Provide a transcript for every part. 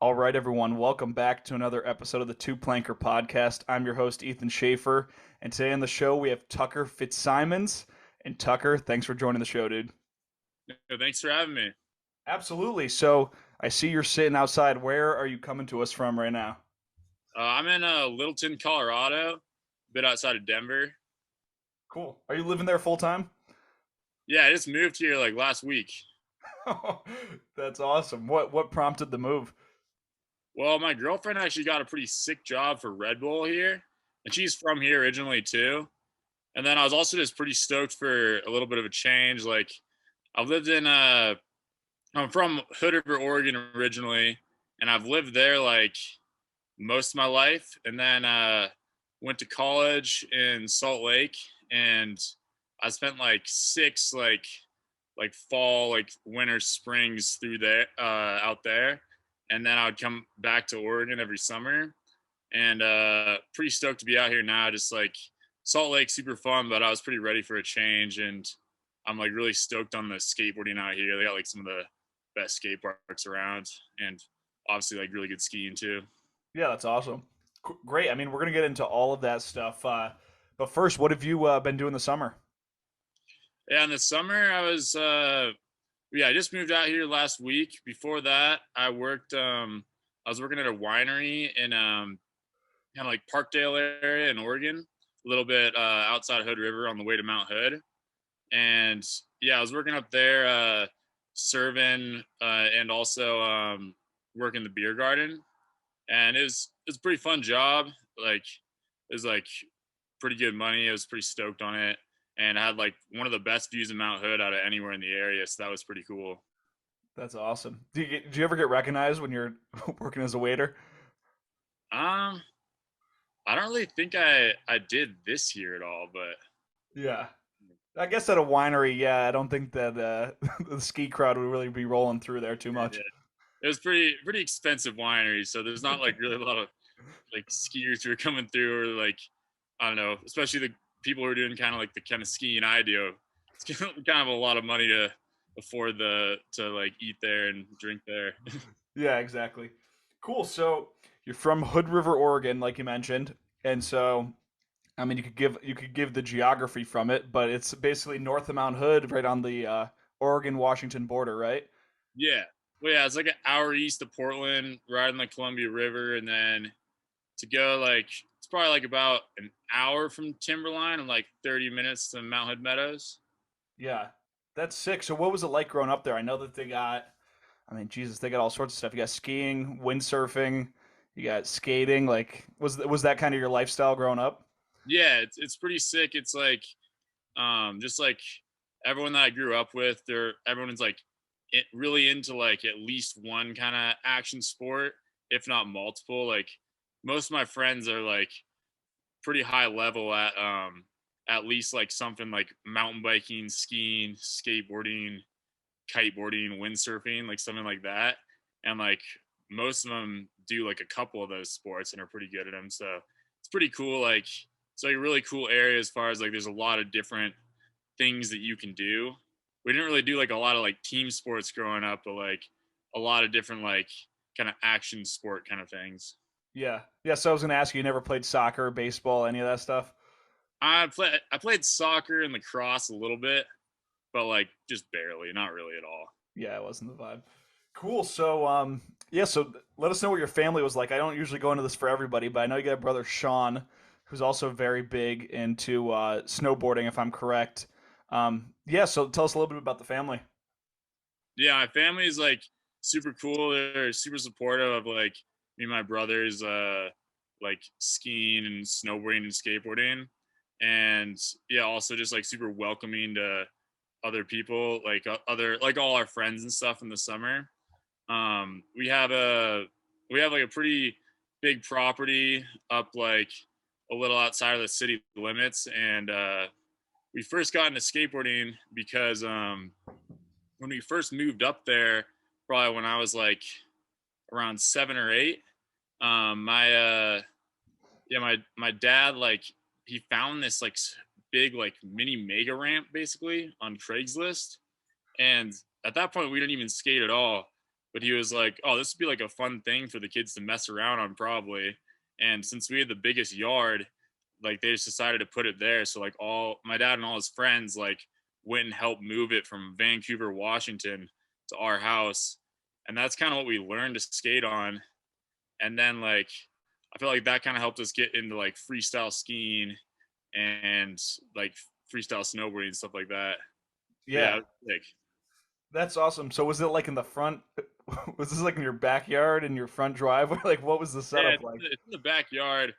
All right, everyone, welcome back to another episode of the Two Planker Podcast. I'm your host, Ethan Schaefer, and today on the show we have Tucker FitzSimons. And Tucker, thanks for joining the show, dude. Thanks for having me. Absolutely. So I see you're sitting outside. Where are you coming to us from right now? I'm in Littleton, Colorado, a bit outside of Denver. Cool. Are you living there full time? Yeah, I just moved here like last week. That's awesome. What prompted the move? Well, my girlfriend actually got a pretty sick job for Red Bull here, and she's from here originally too. And then I was also just pretty stoked for a little bit of a change. Like I've lived in I'm from Hood River, Oregon originally, and I've lived there like most of my life. And then went to college in Salt Lake, and I spent like six like fall, like winter, springs through there out there, and then I would come back to Oregon every summer. And pretty stoked to be out here now. Just like Salt Lake, super fun, but I was pretty ready for a change, and I'm like really stoked on the skateboarding out here. They got like some of the best skate parks around, and obviously like really good skiing too. Yeah, that's awesome. Great. I mean, we're gonna get into all of that stuff. But first, what have you been doing this summer? Yeah, in the summer I just moved out here last week. Before that, I was working at a winery in kind of like Parkdale area in Oregon, a little bit outside Hood River on the way to Mount Hood. And yeah, I was working up there serving and also working the beer garden. And it was a pretty fun job. Like it was like pretty good money. I was pretty stoked on it, and I had like one of the best views of Mount Hood out of anywhere in the area. So that was pretty cool. That's awesome. Do you ever get recognized when you're working as a waiter? Um, I don't really think I did this year at all, but Yeah. I guess at a winery, yeah, I don't think that the ski crowd would really be rolling through there too much. yeah, it was pretty expensive winery. So there's not like really a lot of like skiers who are coming through, or like I don't know, especially the people who are doing kind of like the kind of skiing I do. It's kind of a lot of money to afford the to like eat there and drink there. Yeah, exactly. Cool. So you're from Hood River, Oregon, like you mentioned, and so I mean you could give the geography from it, but it's basically north of Mount Hood, right on the Oregon Washington border, right? Yeah. Well, yeah, it's like an hour east of Portland, right on the Columbia River, and then to go like it's probably like about an hour from Timberline and like 30 minutes to Mount Hood Meadows. Yeah, that's sick. So what was it like growing up there? I know that they got, I mean, Jesus, they got all sorts of stuff. You got skiing, windsurfing, you got skating. Like, was that kind of your lifestyle growing up? Yeah, it's pretty sick. It's like just like everyone that I grew up with, everyone is like really into like at least one kind of action sport, if not multiple. Like most of my friends are like pretty high level at least like something like mountain biking, skiing, skateboarding, kiteboarding, windsurfing, like something like that. And like most of them do like a couple of those sports and are pretty good at them. So it's pretty cool. Like it's like a really cool area as far as like there's a lot of different things that you can do. We didn't really do like a lot of like team sports growing up, but like a lot of different like kind of action sport kind of things. Yeah, yeah. So I was gonna ask you, you never played soccer, baseball, any of that stuff? I played soccer and lacrosse a little bit, but like just barely, not really at all. Yeah, it wasn't the vibe. Cool. So, yeah. So let us know what your family was like. I don't usually go into this for everybody, but I know you got a brother Sean, who's also very big into snowboarding, if I'm correct. Yeah. So tell us a little bit about the family. Yeah, my family is like super cool. They're super supportive of like me and my brothers like skiing and snowboarding and skateboarding. And yeah, also just like super welcoming to other people, like other like all our friends and stuff in the summer. We have like a pretty big property up like a little outside of the city limits, and we first got into skateboarding because when we first moved up there, probably when I was like around 7 or 8, my yeah, my dad like he found this like big like mini mega ramp basically on Craigslist, and at that point we didn't even skate at all. but he was like, "Oh, this would be like a fun thing for the kids to mess around on probably." And since we had the biggest yard, like they just decided to put it there. So like all my dad and all his friends like went and helped move it from Vancouver, Washington to our house. And that's kind of what we learned to skate on. And then like I feel like that kind of helped us get into like freestyle skiing and like freestyle snowboarding and stuff like that. But yeah, Yeah, like that's awesome. So was it like in the front? Was this like in your backyard in your front driveway? Like, what was the yeah, setup like? it's in the backyard.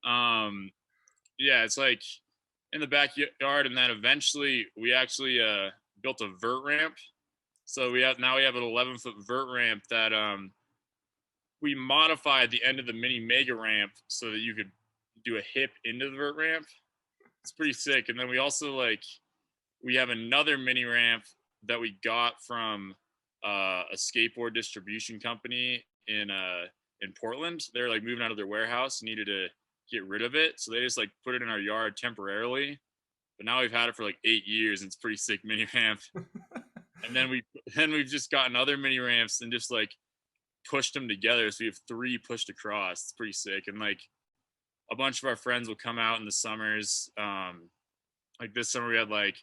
Um, yeah, it's like in the backyard, and then eventually we actually built a vert ramp. So we have an 11-foot vert ramp that we modified the end of the mini mega ramp so that you could do a hip into the vert ramp. It's pretty sick. And then we also like we have another mini ramp that we got from a skateboard distribution company in Portland. They're like moving out of their warehouse, needed to get rid of it, so they just like put it in our yard temporarily. But now we've had it for like 8 years, and it's pretty sick mini ramp. And then we've just gotten other mini ramps and just like pushed them together, so we have three pushed across. It's pretty sick. And like a bunch of our friends will come out in the summers. Like this summer we had like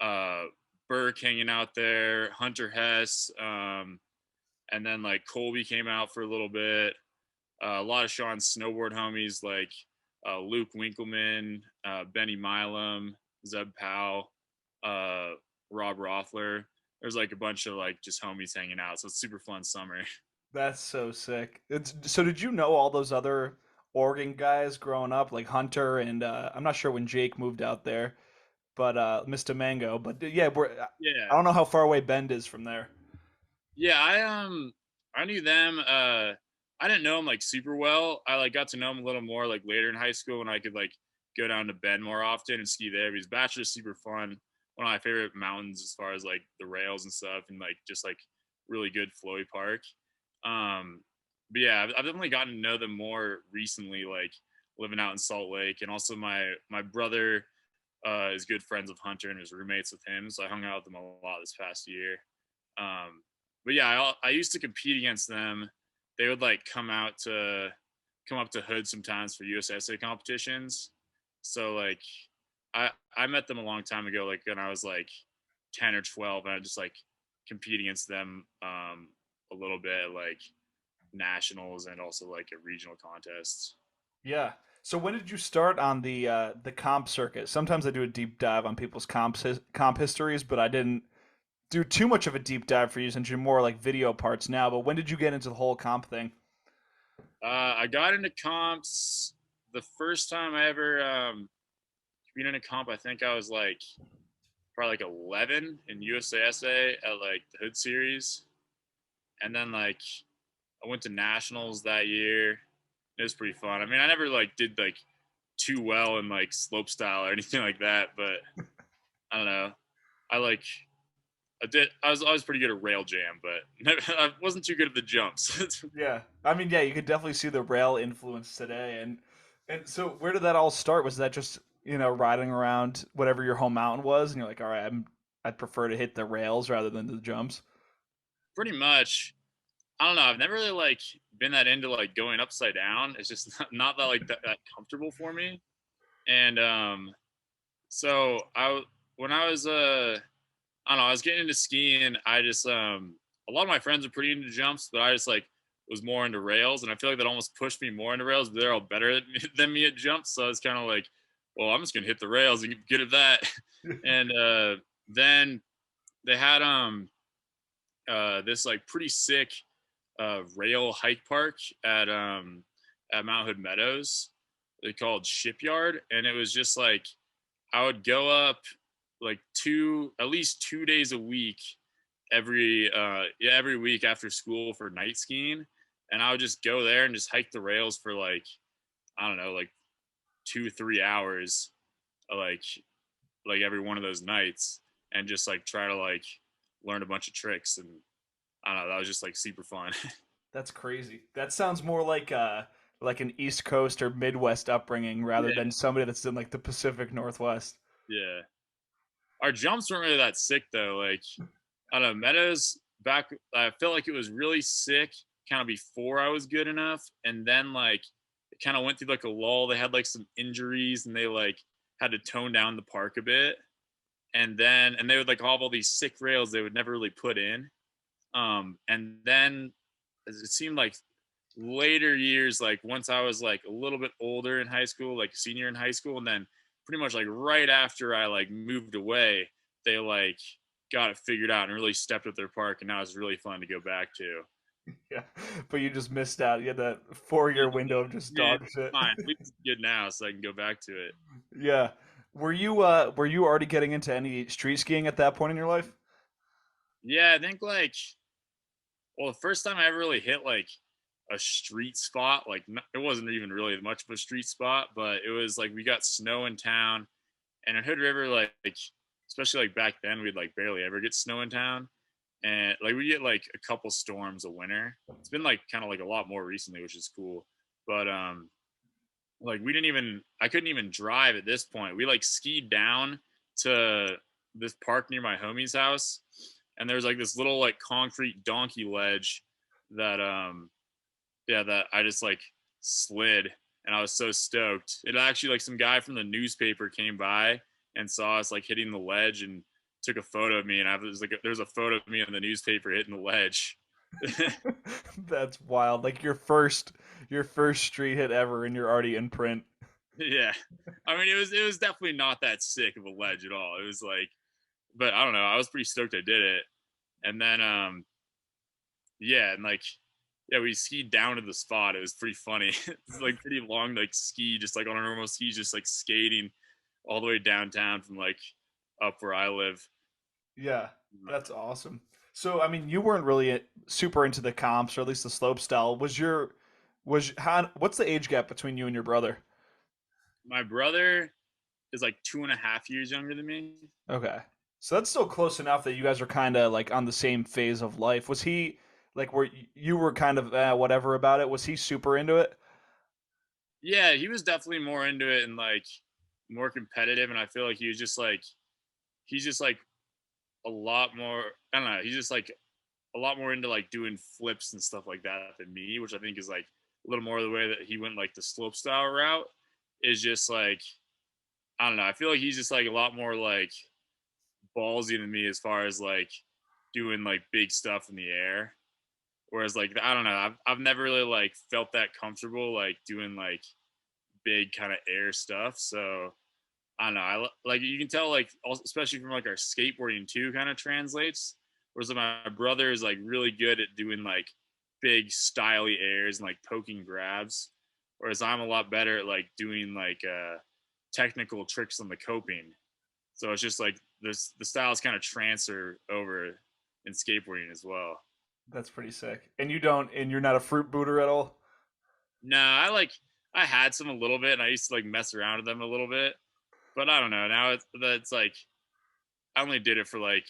uh Burke hanging out there, Hunter Hess, and then like Colby came out for a little bit. A lot of Sean's snowboard homies like Luke Winkleman, Benny Milam, Zeb Powell, uh, Rob Rothler. There's like a bunch of like just homies hanging out, so it's super fun summer. That's so sick. So did you know all those other Oregon guys growing up, like Hunter and I'm not sure when Jake moved out there, but Mr. Mango. But yeah, I Yeah, don't know how far away Bend is from there. yeah. I knew them. I didn't know them like super well. I like got to know them a little more like later in high school when I could like go down to Bend more often and ski there. Because Bachelor's super fun. One of my favorite mountains as far as like the rails and stuff, and like just like really good flowy park. Um, but yeah, I've definitely gotten to know them more recently, like living out in Salt Lake, and also my brother is good friends with Hunter and was roommates with him, so I hung out with them a lot this past year. Um, but yeah, I used to compete against them. They would like come up to Hood sometimes for USSA competitions. So like I met them a long time ago, like when I was like 10 or 12, and I just like compete against them a little bit, like nationals and also like a regional contests. Yeah. So when did you start on the comp circuit? Sometimes I do a deep dive on people's comp histories, but I didn't do too much of a deep dive for you since you're more like video parts now. But when did you get into the whole comp thing? I got into comps the first time I ever competed in a comp. I think I was like probably like 11 in USASA at like the Hood Series, and then like I went to nationals that year. It was pretty fun. I mean, I never like did like too well in like slope style or anything like that, but I don't know. I like I did. I was pretty good at rail jam, but I wasn't too good at the jumps. Yeah. I mean, yeah, you could definitely see the rail influence today. And so where did that all start? Was that just, riding around whatever your home mountain was and you're like, "All right, I'd prefer to hit the rails rather than the jumps." Pretty much. I don't know. I've never really like been that into like going upside down. It's just not that like that comfortable for me. And so when I was I don't know, I was getting into skiing. I just a lot of my friends are pretty into jumps, but I just like was more into rails, and I feel like that almost pushed me more into rails. But they're all better than me at jumps, so I was kind of like, well, I'm just gonna hit the rails and get good at that. And then they had this like pretty sick rail hike park at Mount Hood Meadows. They called Shipyard, and it was just like I would go up like at least 2 days a week every week after school for night skiing, and I would just go there and just hike the rails for like I don't know, like 2 3 hours, like every one of those nights, and just like try to like learn a bunch of tricks. And I don't know, that was just like super fun. That's crazy. That sounds more like an East Coast or Midwest upbringing rather Yeah, than somebody that's in like the Pacific Northwest. yeah. Our jumps weren't really that sick though. Like I don't know, Meadows back I felt like it was really sick kind of before I was good enough, and then like it kind of went through like a lull. They had like some injuries, and they like had to tone down the park a bit, and they would like have all these sick rails they would never really put in. And then it seemed like later years, like once I was like a little bit older in high school, like a senior in high school, and then pretty much like right after I like moved away, they like got it figured out and really stepped up their park, and now it's really fun to go back to. Yeah, but you just missed out. You had that 4 year window of just Yeah, dog it's shit. fine. At least it's good now, so I can go back to it. Yeah. Were you already getting into any street skiing at that point in your life? Yeah, I think like well, the first time I ever really hit like a street spot, like it wasn't even really much of a street spot, but it was like we got snow in town, and in Hood River, like especially like back then, we'd like barely ever get snow in town, and like we get like a couple storms a winter. It's been like kind of like a lot more recently, which is cool. But like we didn't even I couldn't even drive at this point. We like skied down to this park near my homie's house, and there's like this little like concrete donkey ledge that yeah, that I just like slid, and I was so stoked. It actually like some guy from the newspaper came by and saw us like hitting the ledge and took a photo of me, and I was like there's a photo of me in the newspaper hitting the ledge. That's wild. Like your first street hit ever and you're already in print. Yeah. I mean it was definitely not that sick of a ledge at all. It was like but I don't know, I was pretty stoked I did it. And then yeah, and like yeah, we skied down to the spot. It was pretty funny. It's like pretty long like ski, just like on a normal ski, just like skating all the way downtown from like up where I live. Yeah, that's awesome. So, I mean, you weren't really super into the comps or at least the slope style. What's the age gap between you and your brother? My brother is like 2.5 years younger than me. Okay. So that's still close enough that you guys are kind of like on the same phase of life. Was he like where you were kind of whatever about it? Was he super into it? Yeah, he was definitely more into it and like more competitive, and I feel like he's just like a lot more. I don't know. He's just like a lot more into like doing flips and stuff like that than me, which I think is like a little more the way that he went like the slope style route. Is just like I don't know. I feel like he's just like a lot more like ballsy than me as far as like doing like big stuff in the air. Whereas like I don't know, I've never really like felt that comfortable like doing like big kind of air stuff. So I don't know. Like you can tell like especially from like our skateboarding too kind of translates. Whereas my brother is like really good at doing like big styly airs and like poking grabs. Whereas I'm a lot better at like doing like technical tricks on the coping. So it's just like the styles kind of transfer over in skateboarding as well. That's pretty sick. And you're not a fruit booter at all? No, I had some a little bit, and I used to like mess around with them a little bit, but I don't know. Now it's like I only did it for like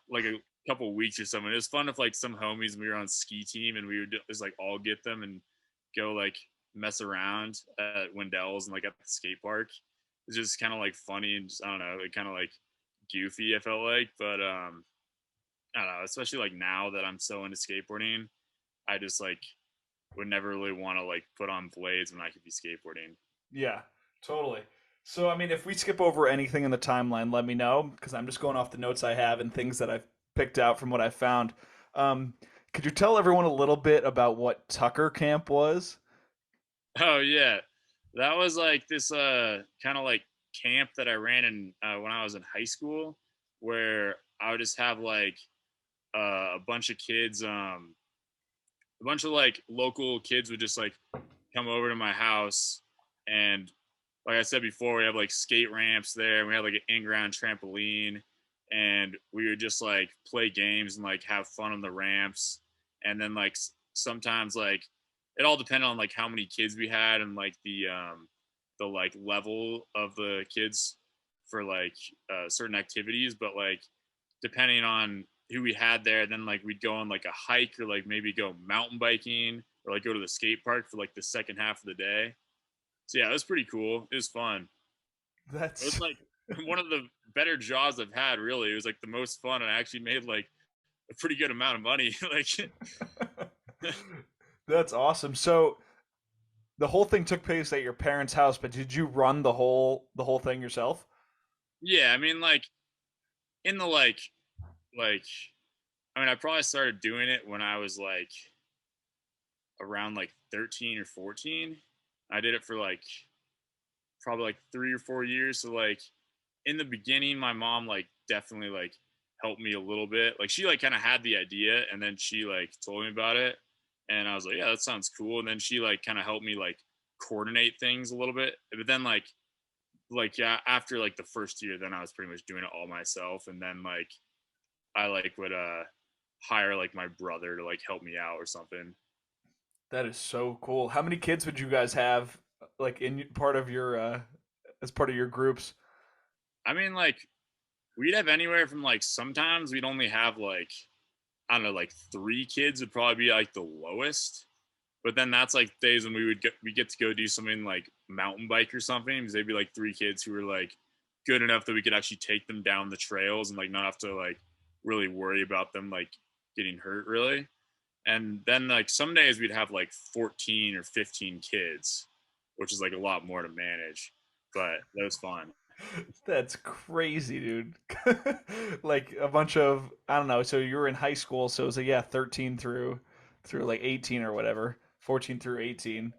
like a couple weeks or something. It was fun with like some homies. We were on ski team, and we would just like all get them and go like mess around at Wendell's and like at the skate park. It's just kind of like funny and just I don't know, like kind of like goofy. I felt like, but I don't know. Especially like now that I'm so into skateboarding, I just like would never really want to like put on blades when I could be skateboarding. Yeah, totally. So, I mean, if we skip over anything in the timeline, let me know because I'm just going off the notes I have and things that I've picked out from what I found. Um, could you tell everyone a little bit about what Tucker Camp was? Oh yeah, that was like this kind of like camp that I ran in when I was in high school, where I would just have like a bunch of kids, a bunch of like local kids would just like come over to my house, and like I said before, we have like skate ramps there, and we have like an in-ground trampoline, and we would just like play games and like have fun on the ramps, and then like sometimes like it all depended on like how many kids we had and like the like level of the kids for like certain activities, but like depending on who we had there, then like we'd go on like a hike or like maybe go mountain biking or like go to the skate park for like the second half of the day. So yeah, it was pretty cool. It was fun. It was That's like one of the better jobs I've had. Really, it was like the most fun. I actually made like a pretty good amount of money. Like, That's awesome. So the whole thing took place at your parents' house, but did you run the whole thing yourself? yeah, I mean, like in the like, I mean, I probably started doing it when I was like around like 13 or 14. I did it for like probably like 3 or 4 years. So like in the beginning, my mom like definitely like helped me a little bit. Like she like kind of had the idea and then she like told me about it. And I was like, yeah, that sounds cool. And then she like kind of helped me like coordinate things a little bit. But then like yeah, after like the first year, then I was pretty much doing it all myself. And then like I like would hire like my brother to like help me out or something. That is so cool. How many kids would you guys have, like in part of your as part of your groups? I mean, like we'd have anywhere from like sometimes we'd only have like I don't know, like 3 kids would probably be like the lowest. But then that's like days when we get to go do something like mountain bike or something because they'd be like 3 kids who were like good enough that we could actually take them down the trails and like not have to like really worry about them like getting hurt really. And then like some days we'd have like 14 or 15 kids, which is like a lot more to manage, but that was fun. That's crazy, dude. Like a bunch of I don't know. So you were in high school, so it was like yeah, 13 through like 18 or whatever, 14 through 18,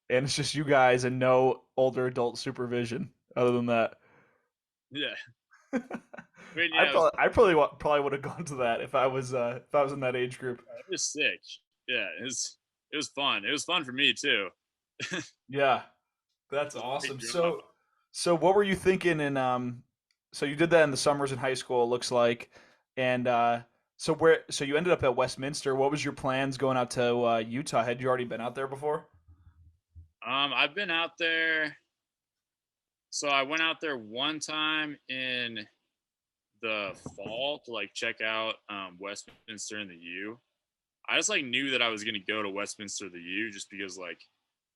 and it's just you guys and no older adult supervision other than that. Yeah. I mean, I yeah, it was, probably would have gone to that if I was in that age group. it was sick. Yeah, it was fun. It was fun for me too. Yeah, that's Just a great awesome. job. So what were you thinking in so you did that in the summers in high school, it looks like. And so you ended up at Westminster. What was your plans going out to Utah? Had you already been out there before? I've been out there. So I went out there one time in the fall to like check out Westminster and the U. I just like knew that I was gonna go to Westminster the U just because like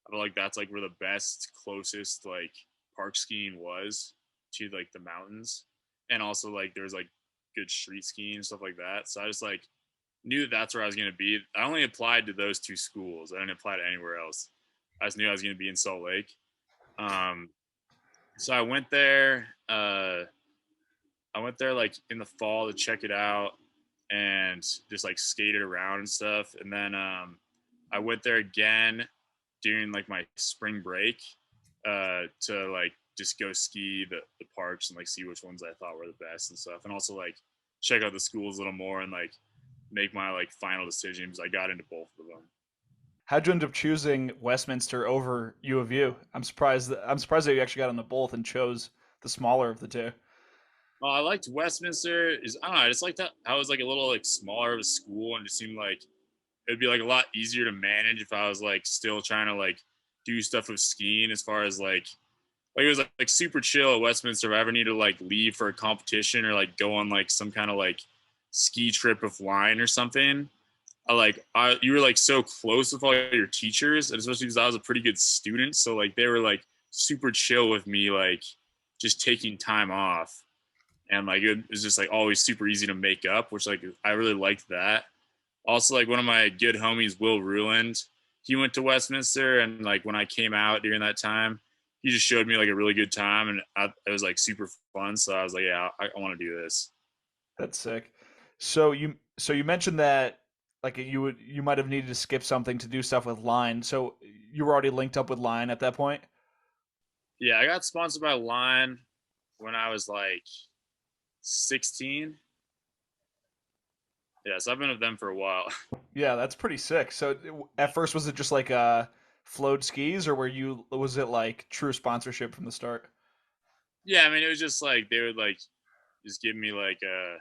I feel like that's like where the best closest like park skiing was to like the mountains, and also like there's like good street skiing and stuff like that. So I just like knew that that's where I was gonna be. I only applied to those 2 schools. I didn't apply to anywhere else. I just knew I was gonna be in Salt Lake. Um, so I went there. I went there like in the fall to check it out and just like skated around and stuff. And then I went there again during like my spring break to like just go ski the parks and like see which ones I thought were the best and stuff. And also like check out the schools a little more and like make my like final decision because I got into both of them. How'd you end up choosing Westminster over U of U? I'm surprised that you actually got on the both and chose the smaller of the two. Oh, I liked Westminster. Is I don't know. I just liked that I was like a little like smaller of a school and it seemed like it'd be like a lot easier to manage if I was like still trying to like do stuff with skiing as far as like it was like super chill at Westminster. If I ever need to like leave for a competition or like go on like some kind of like ski trip with line or something, I you were like so close with all your teachers, and especially because I was a pretty good student, so like they were like super chill with me, like just taking time off, and like it was just like always super easy to make up, which like I really liked that. Also, like one of my good homies, Will Ruland, he went to Westminster, and like when I came out during that time, he just showed me like a really good time, and it was like super fun. So I was like, yeah, I want to do this. That's sick. So you mentioned that like you might have needed to skip something to do stuff with Line. So you were already linked up with Line at that point? Yeah, I got sponsored by Line when I was like 16. Yeah, so I've been with them for a while. Yeah, that's pretty sick. So at first was it just like flowed skis or was it like true sponsorship from the start? Yeah, I mean, it was just like they would like just give me like a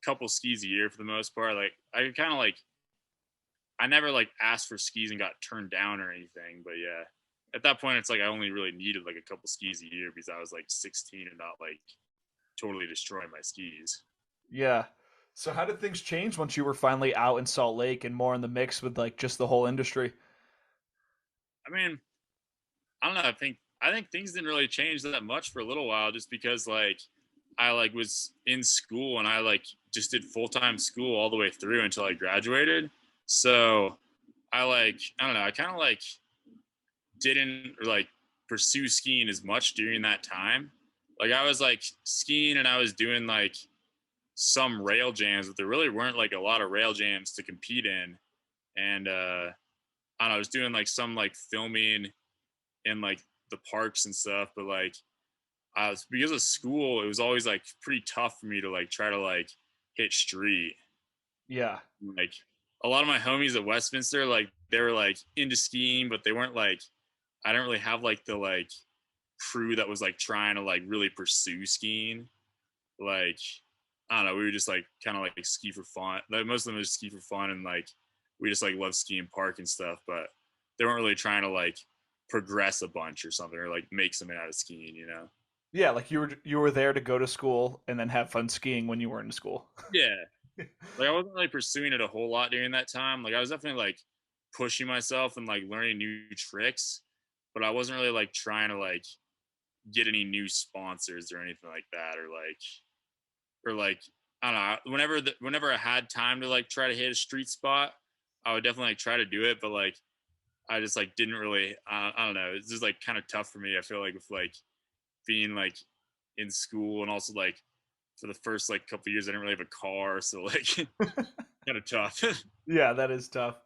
couple skis a year for the most part. Like I kind of like I never like asked for skis and got turned down or anything. But yeah, at that point, it's like I only really needed like a couple skis a year because I was like 16 and not like totally destroying my skis. Yeah. So how did things change once you were finally out in Salt Lake and more in the mix with like just the whole industry? I mean, I don't know. I think things didn't really change that much for a little while, just because like I like was in school and I like just did full-time school all the way through until I graduated. So I don't know, I kind of like didn't like pursue skiing as much during that time. Like I was like skiing and I was doing like some rail jams, but there really weren't like a lot of rail jams to compete in. And I don't know, I was doing like some like filming in like the parks and stuff, but like I was because of school, it was always like pretty tough for me to like try to like hit street. Yeah. Like a lot of my homies at Westminster, like they were like into skiing, but they weren't like I don't really have like the like crew that was like trying to like really pursue skiing. Like I don't know, we would just like kind of like ski for fun. Like most of them just ski for fun and like we just like love skiing park and stuff, but they weren't really trying to like progress a bunch or something or like make something out of skiing, you know? Yeah, like you were there to go to school and then have fun skiing when you were in school. Yeah. Like I wasn't really pursuing it a whole lot during that time. Like I was definitely like pushing myself and like learning new tricks, but I wasn't really like trying to like get any new sponsors or anything like that or like I don't know. Whenever I had time to like try to hit a street spot, I would definitely like try to do it. But like I just like didn't really. I don't know. It's just like kind of tough for me. I feel like with like being like in school and also like for the first like couple years I didn't really have a car, so like kind of tough. Yeah, that is tough.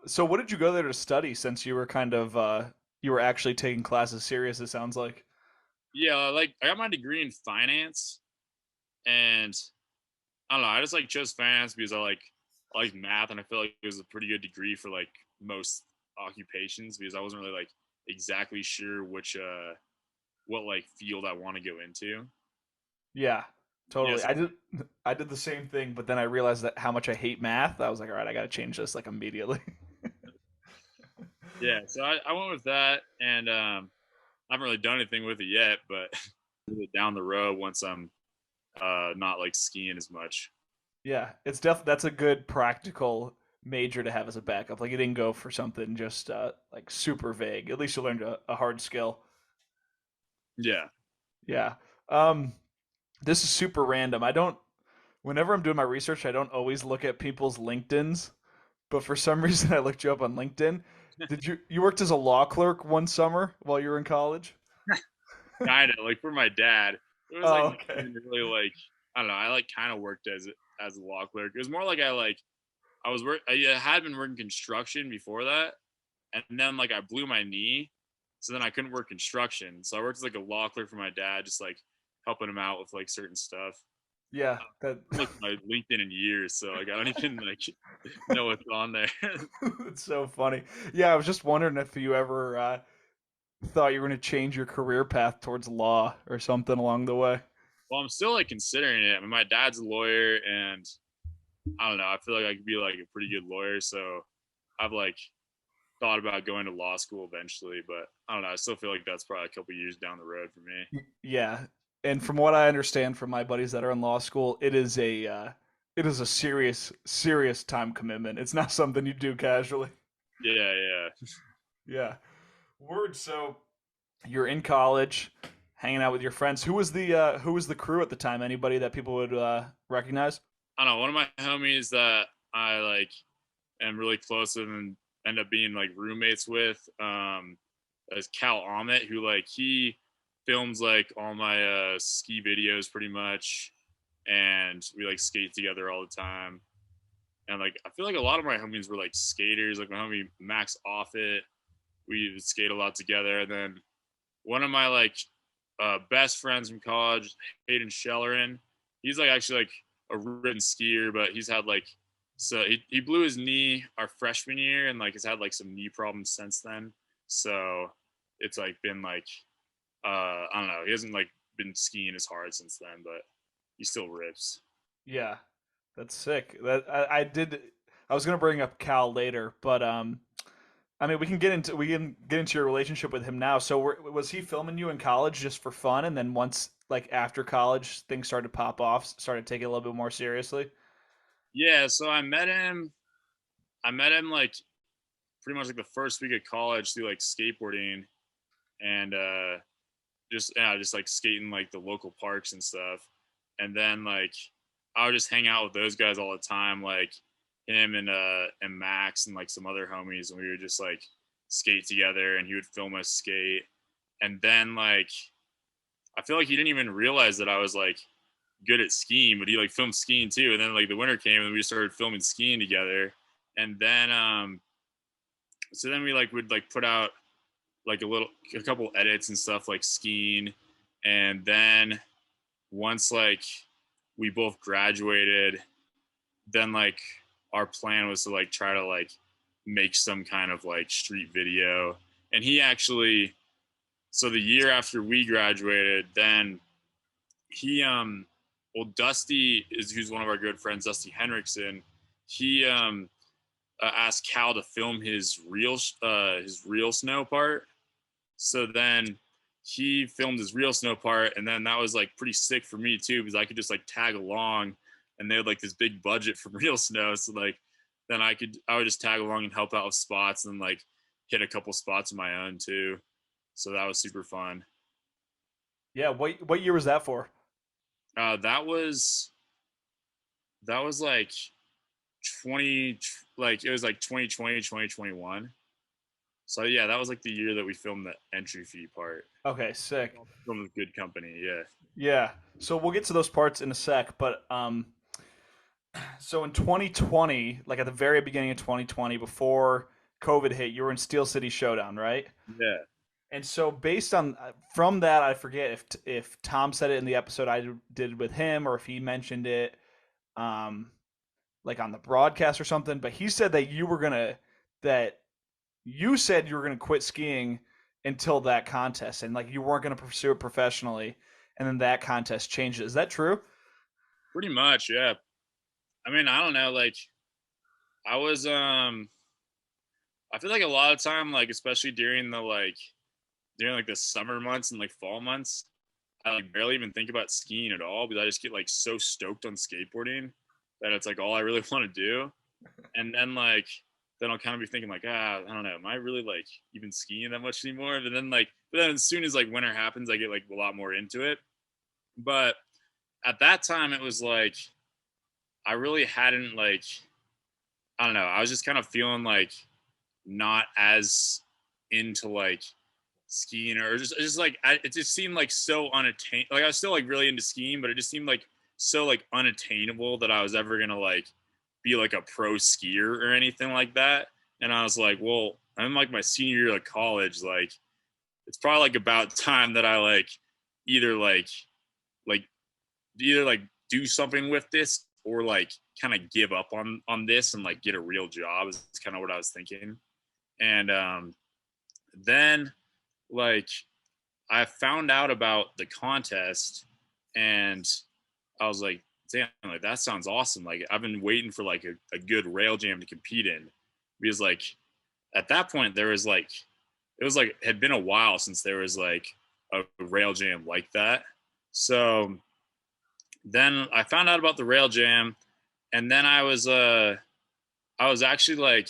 So what did you go there to study since you were kind of you were actually taking classes serious, it sounds like. Yeah, like I got my degree in finance, and I don't know. I just like chose finance because I like math, and I feel like it was a pretty good degree for like most occupations because I wasn't really like exactly sure which what like field I want to go into. Yeah, Yeah, totally. so, I did the same thing, but then I realized that how much I hate math. I was like, all right, I got to change this like immediately. yeah. So I went with that, and I haven't really done anything with it yet, but down the road once I'm not like skiing as much. Yeah, that's a good practical major to have as a backup. Like you didn't go for something just like super vague. At least you learned a hard skill. Yeah. Yeah. This is super random. I don't whenever I'm doing my research, I don't always look at people's LinkedIn's, but for some reason I looked you up on LinkedIn. Did you worked as a law clerk one summer while you were in college? Kind of like for my dad. It was like Oh, not okay. even really like I don't know. I like kind of worked as a law clerk. It was more like I had been working construction before that, and then like I blew my knee, so then I couldn't work construction. So I worked as like a law clerk for my dad, just like helping him out with like certain stuff. Yeah, that I haven't looked at my LinkedIn in years, so like I don't even like know what's on there. it's so funny. Yeah, I was just wondering if you ever thought you were going to change your career path towards law or something along the way. Well, I'm still like considering it. I mean, my dad's a lawyer, and I don't know. I feel like I could be like a pretty good lawyer, so I've like thought about going to law school eventually, but I don't know. I still feel like that's probably a couple years down the road for me. Yeah, and from what I understand from my buddies that are in law school, it is a serious time commitment. It's not something you do casually. Yeah, yeah. Yeah. Word. So you're in college, hanging out with your friends. Who was the crew at the time? Anybody that people would recognize? I don't know. One of my homies that I like am really close with and end up being like roommates with is Cal Ahmet, who like he films like all my ski videos pretty much, and we like skate together all the time. And like I feel like a lot of my homies were like skaters. Like my homie Max Offit, we would skate a lot together. And then one of my like best friends from college, Hayden Schellerin, he's like actually like a ridden skier, but he's had like he blew his knee our freshman year and like has had like some knee problems since then. So it's like been like I don't know, he hasn't like been skiing as hard since then, but he still rips. Yeah, that's sick. I did. I was gonna bring up Cal later, but I mean, we can get into your relationship with him now. So, was he filming you in college just for fun, and then once, like after college, things started to pop off, started taking it a little bit more seriously? Yeah, so I met him like pretty much like the first week of college through like skateboarding and just like skating like the local parks and stuff. And then like I would just hang out with those guys all the time, like him and Max and like some other homies, and we would just like skate together, and he would film us skate. And then like I feel like he didn't even realize that I was like good at skiing, but he like filmed skiing too. And then like the winter came and we started filming skiing together. And then so then we like would like put out like a couple edits and stuff like skiing. And then once like we both graduated, then like our plan was to like try to like make some kind of like street video. And he actually, so the year after we graduated, then he well, Dusty is who's one of our good friends, Dusty Henriksen. He asked Cal to film his real snow part. So then he filmed his real snow part, and then that was like pretty sick for me too, because I could just like tag along, and they had like this big budget for real snow. So like then I would just tag along and help out with spots, and like hit a couple spots of my own too. So that was super fun. Yeah, what year was that for? That was like 20, like it was like 2020, 2021. So yeah, that was like the year that we filmed the entry fee part. Okay, sick. From a good company, yeah. Yeah. So we'll get to those parts in a sec, but so in 2020, like at the very beginning of 2020, before COVID hit, you were in Steel City Showdown, right? Yeah. And so based on from that, I forget if Tom said it in the episode I did with him or if he mentioned it um like on the broadcast or something, but he said that that you said you were gonna quit skiing until that contest and like you weren't gonna pursue it professionally, and then that contest changed it. Is that true? Pretty much, yeah. I mean, I don't know, like I was I feel like a lot of time, like especially during like the summer months and like fall months, I like barely even think about skiing at all because I just get like so stoked on skateboarding that it's like all I really want to do. And then I'll kind of be thinking like, I don't know, am I really like even skiing that much anymore? But then as soon as like winter happens, I get like a lot more into it. But at that time, it was like I really hadn't like, I don't know, I was just kind of feeling like not as into like skiing, or just like it just seemed like so unattainable. Like I was still like really into skiing, but it just seemed like so like unattainable that I was ever gonna like be like a pro skier or anything like that. And I was like, well, I'm like my senior year of college, like it's probably like about time that I either like like either like do something with this or like kind of give up on this and like get a real job is kind of what I was thinking. And then like I found out about the contest, and I was like, damn, like that sounds awesome. Like I've been waiting for like a good rail jam to compete in, because like at that point there was like it was like had been a while since there was like a rail jam like that. So then I found out about the rail jam, and then I was actually like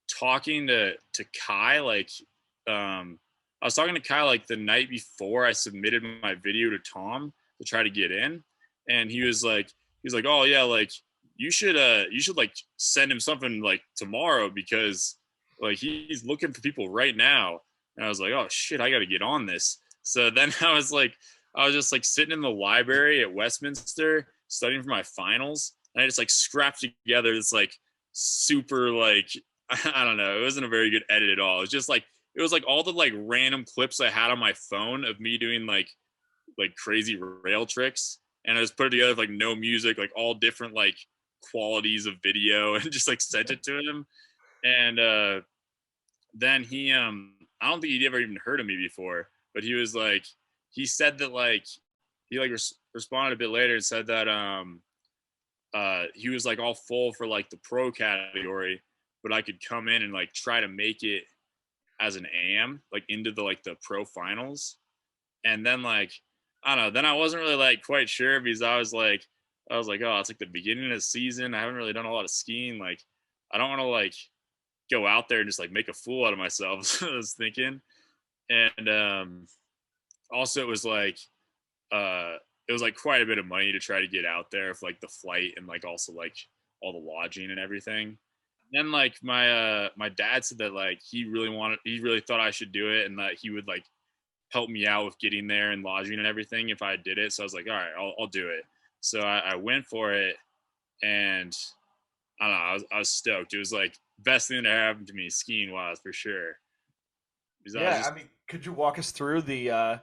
talking to Kai I was talking to Kai like the night before I submitted my video to Tom to try to get in, and he's like, oh yeah, like you should like send him something like tomorrow because like he's looking for people right now. And I was like, oh shit, I got to get on this. So then I was just like sitting in the library at Westminster studying for my finals, and I just like scrapped together this like super like I don't know, it wasn't a very good edit at all. It was like all the like random clips I had on my phone of me doing like crazy rail tricks, and I just put it together with like no music, like all different like qualities of video, and just like sent it to him. And then I don't think he'd ever even heard of me before, but he said that like he like responded a bit later and said that he was like all full for like the pro category, but I could come in and like try to make it as an AM, like into the pro finals. And then like I don't know, then I wasn't really like quite sure because I was like, oh, it's like the beginning of the season. I haven't really done a lot of skiing. Like I don't want to like go out there and just like make a fool out of myself. I was thinking. And also it was like quite a bit of money to try to get out there for like the flight and like also like all the lodging and everything. Then like my dad said that like he really thought I should do it and that he would like help me out with getting there and lodging and everything if I did it. So I was like, all right, I'll do it. So I went for it, and I don't know, I was stoked. It was like best thing that happened to me skiing wise for sure. Because I was Yeah, just I mean, could you walk us through the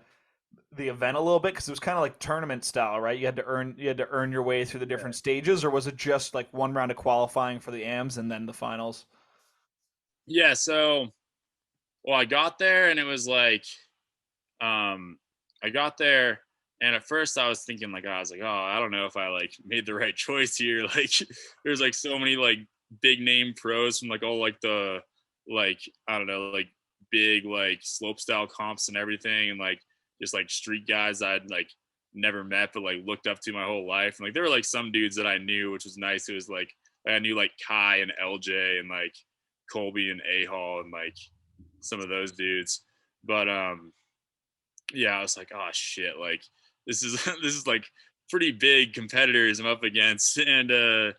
event a little bit? Because it was kind of like tournament style, right? You had to earn your way through the different stages, or was it just like one round of qualifying for the AMs and then the finals? yeah. So well, I got there and it was like um I got there and at first I was thinking like I was like, oh, I don't know if I like made the right choice here. Like there's like so many like big name pros from like all like the like I don't know, like big like slope style comps and everything and like just like street guys I'd like never met but like looked up to my whole life. And like there were like some dudes that I knew, which was nice. It was like I knew like Kai and LJ and like Colby and A Hall and like some of those dudes. But yeah, I was like, oh shit, like this is this is like pretty big competitors I'm up against. And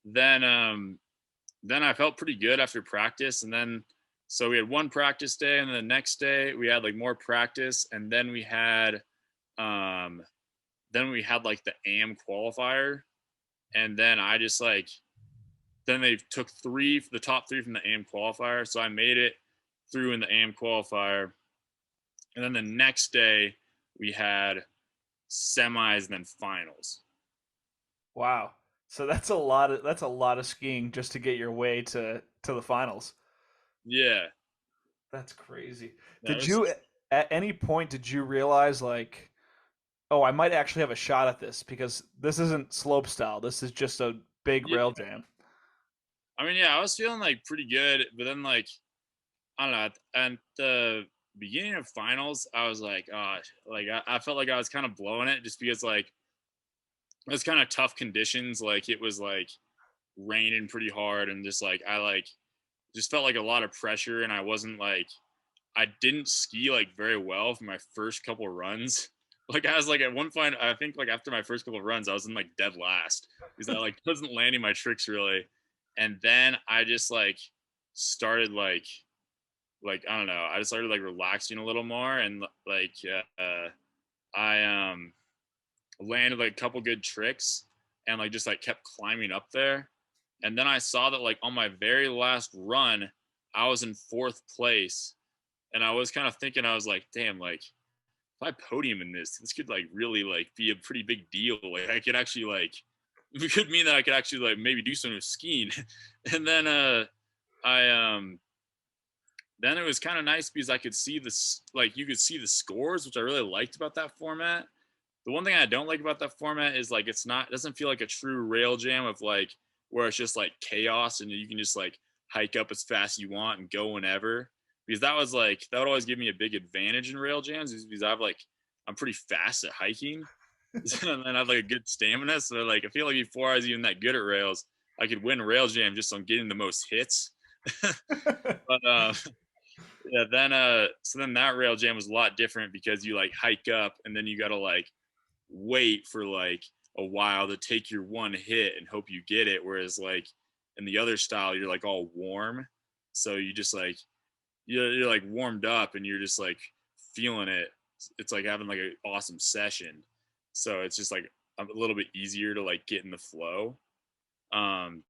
then um then I felt pretty good after practice. And then so we had one practice day, and then the next day we had like more practice, and um then we had like the AM qualifier, and then I just like then they took the top three from the AM qualifier, so I made it through in the AM qualifier. And then the next day we had semis and then finals. Wow. So that's a lot of skiing just to get your way to the finals. Yeah, That's crazy. that Did was you at any point did you realize like, oh, I might actually have a shot at this because this isn't slope style. This is just a big yeah. rail jam. I mean, yeah, I was feeling like pretty good, but then like I don't know. At the beginning of finals, I was like, oh, like I felt like I was kind of blowing it just because like it was kind of tough conditions. Like it was like raining pretty hard, and just like I like just felt like a lot of pressure, and I didn't ski like very well for my first couple runs. Like I was like at one point, I think like after my first couple of runs, I was in like dead last because I like wasn't landing my tricks really. And then I just like started like I don't know, I just started like relaxing a little more and like I landed like a couple good tricks and like just like kept climbing up there. And then I saw that like on my very last run, I was in fourth place, and I was kind of thinking, I was like, damn, like if I podium in this could like really like be a pretty big deal. Like I could actually like it could mean that I could actually like maybe do something with skiing. And then I then it was kind of nice because I could see this like you could see the scores, which I really liked about that format. The one thing I don't like about that format is like it doesn't feel like a true rail jam of like where it's just like chaos and you can just like hike up as fast as you want and go whenever. Because that would always give me a big advantage in rail jams because I'm pretty fast at hiking and I have like a good stamina. So like I feel like before I was even that good at rails, I could win rail jam just on getting the most hits. But yeah, then so then that rail jam was a lot different because you like hike up and then you gotta like wait for like a while to take your one hit and hope you get it. Whereas like in the other style, you're like all warm. So you just like you're like warmed up and you're just like feeling it. It's like having like an awesome session. So it's just like a little bit easier to like get in the flow. Um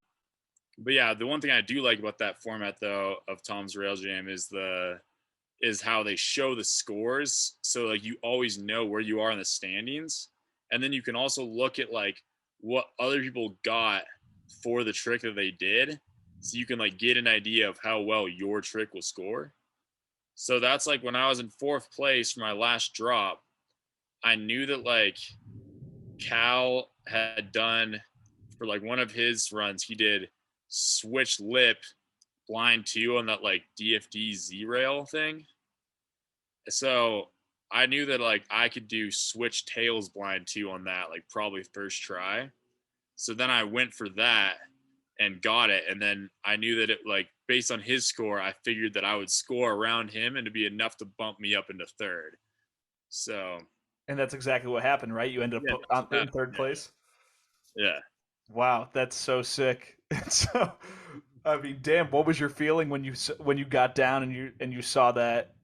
but yeah, the one thing I do like about that format though of Tom's Rail Jam is how they show the scores. So like you always know where you are in the standings. And then you can also look at like what other people got for the trick that they did. So you can like get an idea of how well your trick will score. So that's like when I was in fourth place for my last drop, I knew that like Cal had done for like one of his runs, he did switch lip blind two on that like DFD Z rail thing. So I knew that like I could do switch tails blind two on that, like probably first try. So then I went for that and got it. And then I knew that it like based on his score, I figured that I would score around him and to be enough to bump me up into third. So And that's exactly what happened, right? You ended yeah, up that's what in happened. third place. Yeah. Wow, that's so sick. So, I mean, damn, what was your feeling when when you got down and you saw that?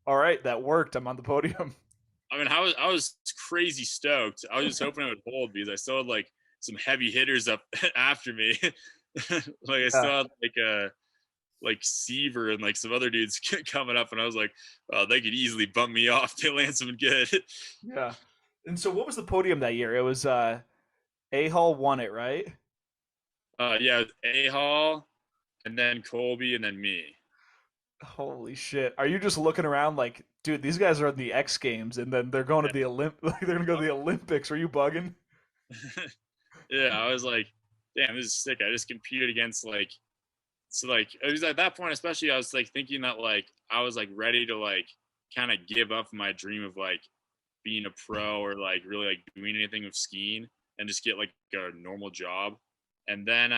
All right, that worked. I'm on the podium. I mean, I was crazy stoked. I was just hoping it would hold because I still had like some heavy hitters up after me. Like I Yeah, still had like Seaver and like some other dudes coming up, and I was like, oh, they could easily bump me off. They land some good. yeah. And so, what was the podium that year? It was A Hall won it, right? Yeah, A Hall, and then Colby, and then me. Holy shit! Are you just looking around like, dude, these guys are in the X Games, and then they're going to the like they're gonna go to the Olympics? Are you bugging? Yeah, I was like, damn, this is sick. I just competed against like so like it was at that point especially I was like thinking that like I was like ready to like kind of give up my dream of like being a pro or like really like doing anything with skiing and just get like a normal job. And then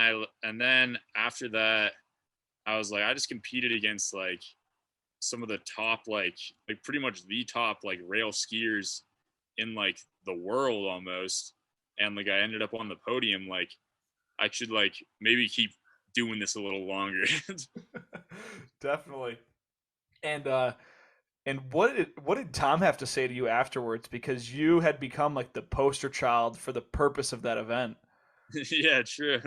after that I was like I just competed against like some of the top like pretty much the top like rail skiers in like the world almost. And like I ended up on the podium. Like I should like maybe keep doing this a little longer. Definitely. And what did Tom have to say to you afterwards? Because you had become like the poster child for the purpose of that event. Yeah, true.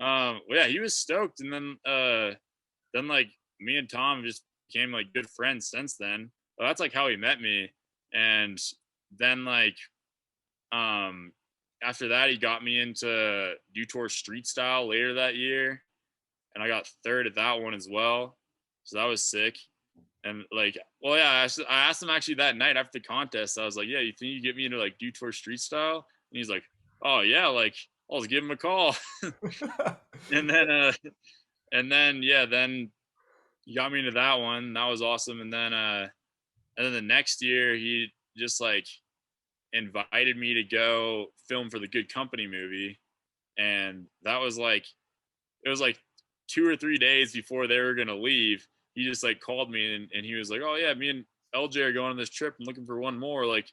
Well, yeah, he was stoked, and then like me and Tom just became like good friends since then. Well, that's like how he met me, and then like um after that he got me into U Tour Street Style later that year, and I got third at that one as well. So that was sick. And like, well, yeah, I asked him actually that night after the contest. I was like, "Yeah, you think you get me into like U Tour Street Style?" And he's like, "Oh yeah, like I'll just give him a call." and then yeah, then he got me into that one. That was awesome. And then the next year he just like invited me to go film for the Good Company movie, and that was like it was like 2 or 3 days before they were gonna leave. He just like called me and he was like, "Oh yeah, me and LJ are going on this trip. I'm looking for one more. Like,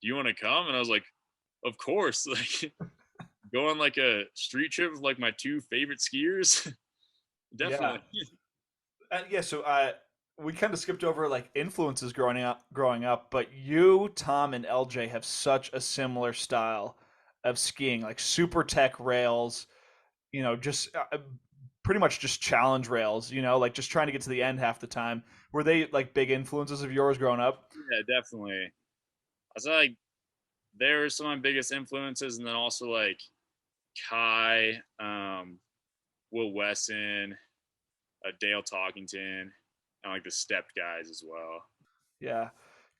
do you want to come?" And I was like, "Of course!" Like, go on like a street trip with like my two favorite skiers. Yeah. Definitely. Yeah, so we kind of skipped over like influences growing up, but you, Tom, and LJ have such a similar style of skiing, like super tech rails, just pretty much just challenge rails, like just trying to get to the end half the time. Were they like big influences of yours growing up? Yeah, definitely. I was like, they were some of my biggest influences, and then also like Kai, Will Wesson, Dale Talkington, and like the Stepped guys as well. Yeah.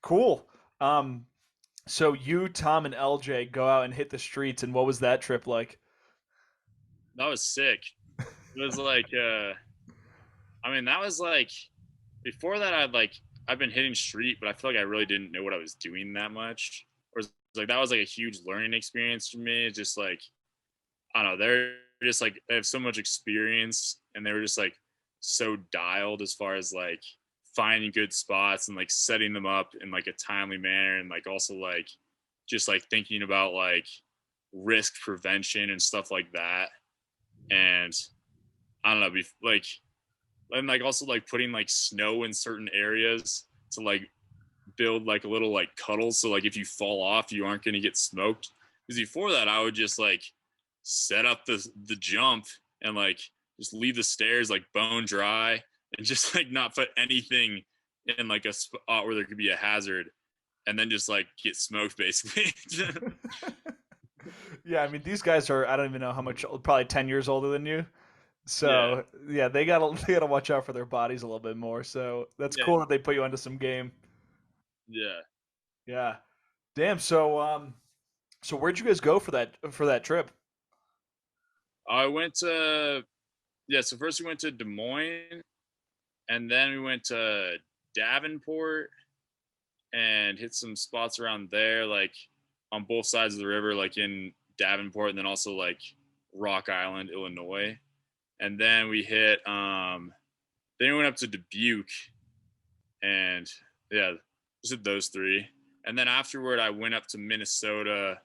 Cool. Um, so you, Tom, and LJ go out and hit the streets, and what was that trip like? That was sick. It was like, I mean, that was like before that. I've been hitting street, but I feel like I really didn't know what I was doing that much. Or like that was like a huge learning experience for me. It's just like I don't know, they're just like they have so much experience, and they were just like so dialed as far as like finding good spots and like setting them up in like a timely manner, and like also like just like thinking about like risk prevention and stuff like that. And I don't know, like and like also like putting like snow in certain areas to like build like a little like cuddle, so like if you fall off you aren't going to get smoked. Because before that I would just like set up the jump and like just leave the stairs like bone dry and just like not put anything in like a spot where there could be a hazard, and then just like get smoked basically. Yeah, I mean these guys are I don't even know how much probably 10 years older than you. Yeah, So, yeah, they got to watch out for their bodies a little bit more. So, that's yeah, cool that they put you onto some game. yeah. Yeah. Damn, so where'd you guys go for that trip? I went to Yeah, so first we went to Des Moines, and then we went to Davenport and hit some spots around there, like on both sides of the river, like in Davenport, and then also like Rock Island, Illinois. And then we hit then we went up to Dubuque, and yeah, just hit those three. And then afterward, I went up to Minnesota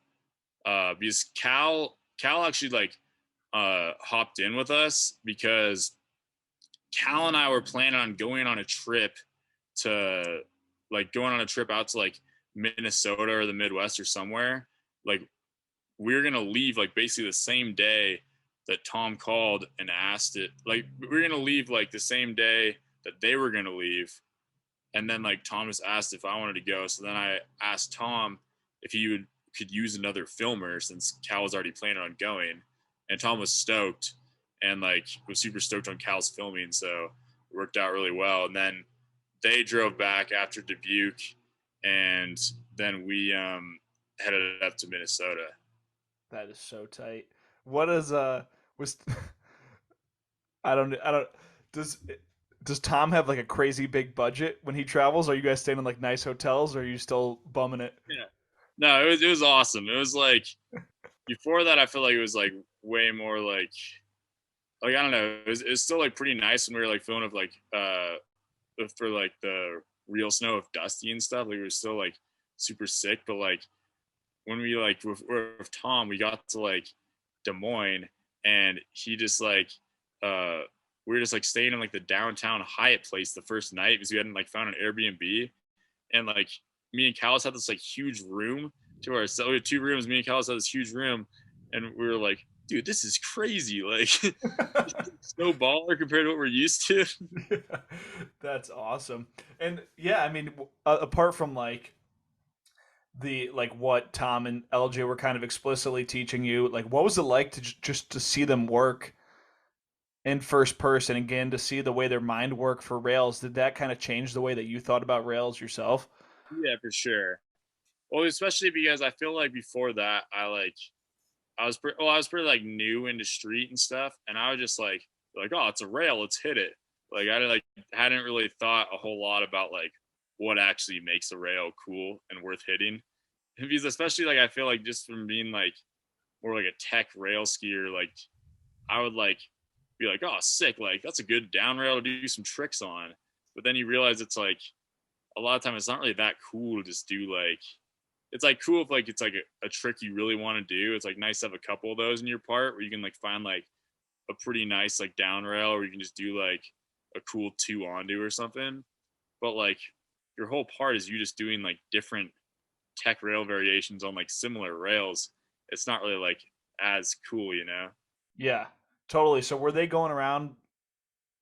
because Cal actually like hopped in with us because Cal and I were planning on going on a trip to out to like Minnesota or the Midwest or somewhere. Like we were gonna leave like basically the same day that Tom called and asked it. Like we were gonna leave like the same day that they were gonna leave. And then like Tom just asked if I wanted to go. So then I asked Tom if could use another filmer since Cal was already planning on going. And Tom was stoked and like was super stoked on Cal's filming. So it worked out really well. And then they drove back after Dubuque and then we headed up to Minnesota. That is so tight. What is was I don't does does Tom have like a crazy big budget when he travels? Are you guys staying in like nice hotels or are you still bumming it? Yeah. No, it was awesome. It was like before that I feel like it was like way more like I don't know, it was still like pretty nice when we were like filming of like for like the real snow of Dusty and stuff. Like we were still like super sick, but like when we like with Tom, we got to like Des Moines and he just like we were just like staying in like the downtown Hyatt place the first night because we hadn't like found an Airbnb. And like me and Callis had this like huge room to ourselves. We had 2 rooms. Me and Callis had this huge room, and we were like, "Dude, this is crazy! Like, no baller compared to what we're used to." That's awesome. And yeah, I mean, apart from like the like what Tom and LJ were kind of explicitly teaching you, like what was it like to just to see them work in first person again, to see the way their mind work for rails? Did that kind of change the way that you thought about rails yourself? Yeah, for sure. Well, especially because I feel like before that, I was pretty like new into street and stuff, and I was just like, oh, it's a rail, let's hit it. Like I hadn't really thought a whole lot about like what actually makes a rail cool and worth hitting. Because especially like I feel like just from being like more like a tech rail skier, like I would like be like, oh, sick, like that's a good down rail to do some tricks on. But then you realize it's like a lot of time it's not really that cool to just do like it's like cool if like it's like a trick you really want to do. It's like nice to have a couple of those in your part where you can like find like a pretty nice like down rail or you can just do like a cool 2 onto or something. But like your whole part is you just doing like different tech rail variations on like similar rails. It's not really like as cool, you know? Yeah, totally. So were they going around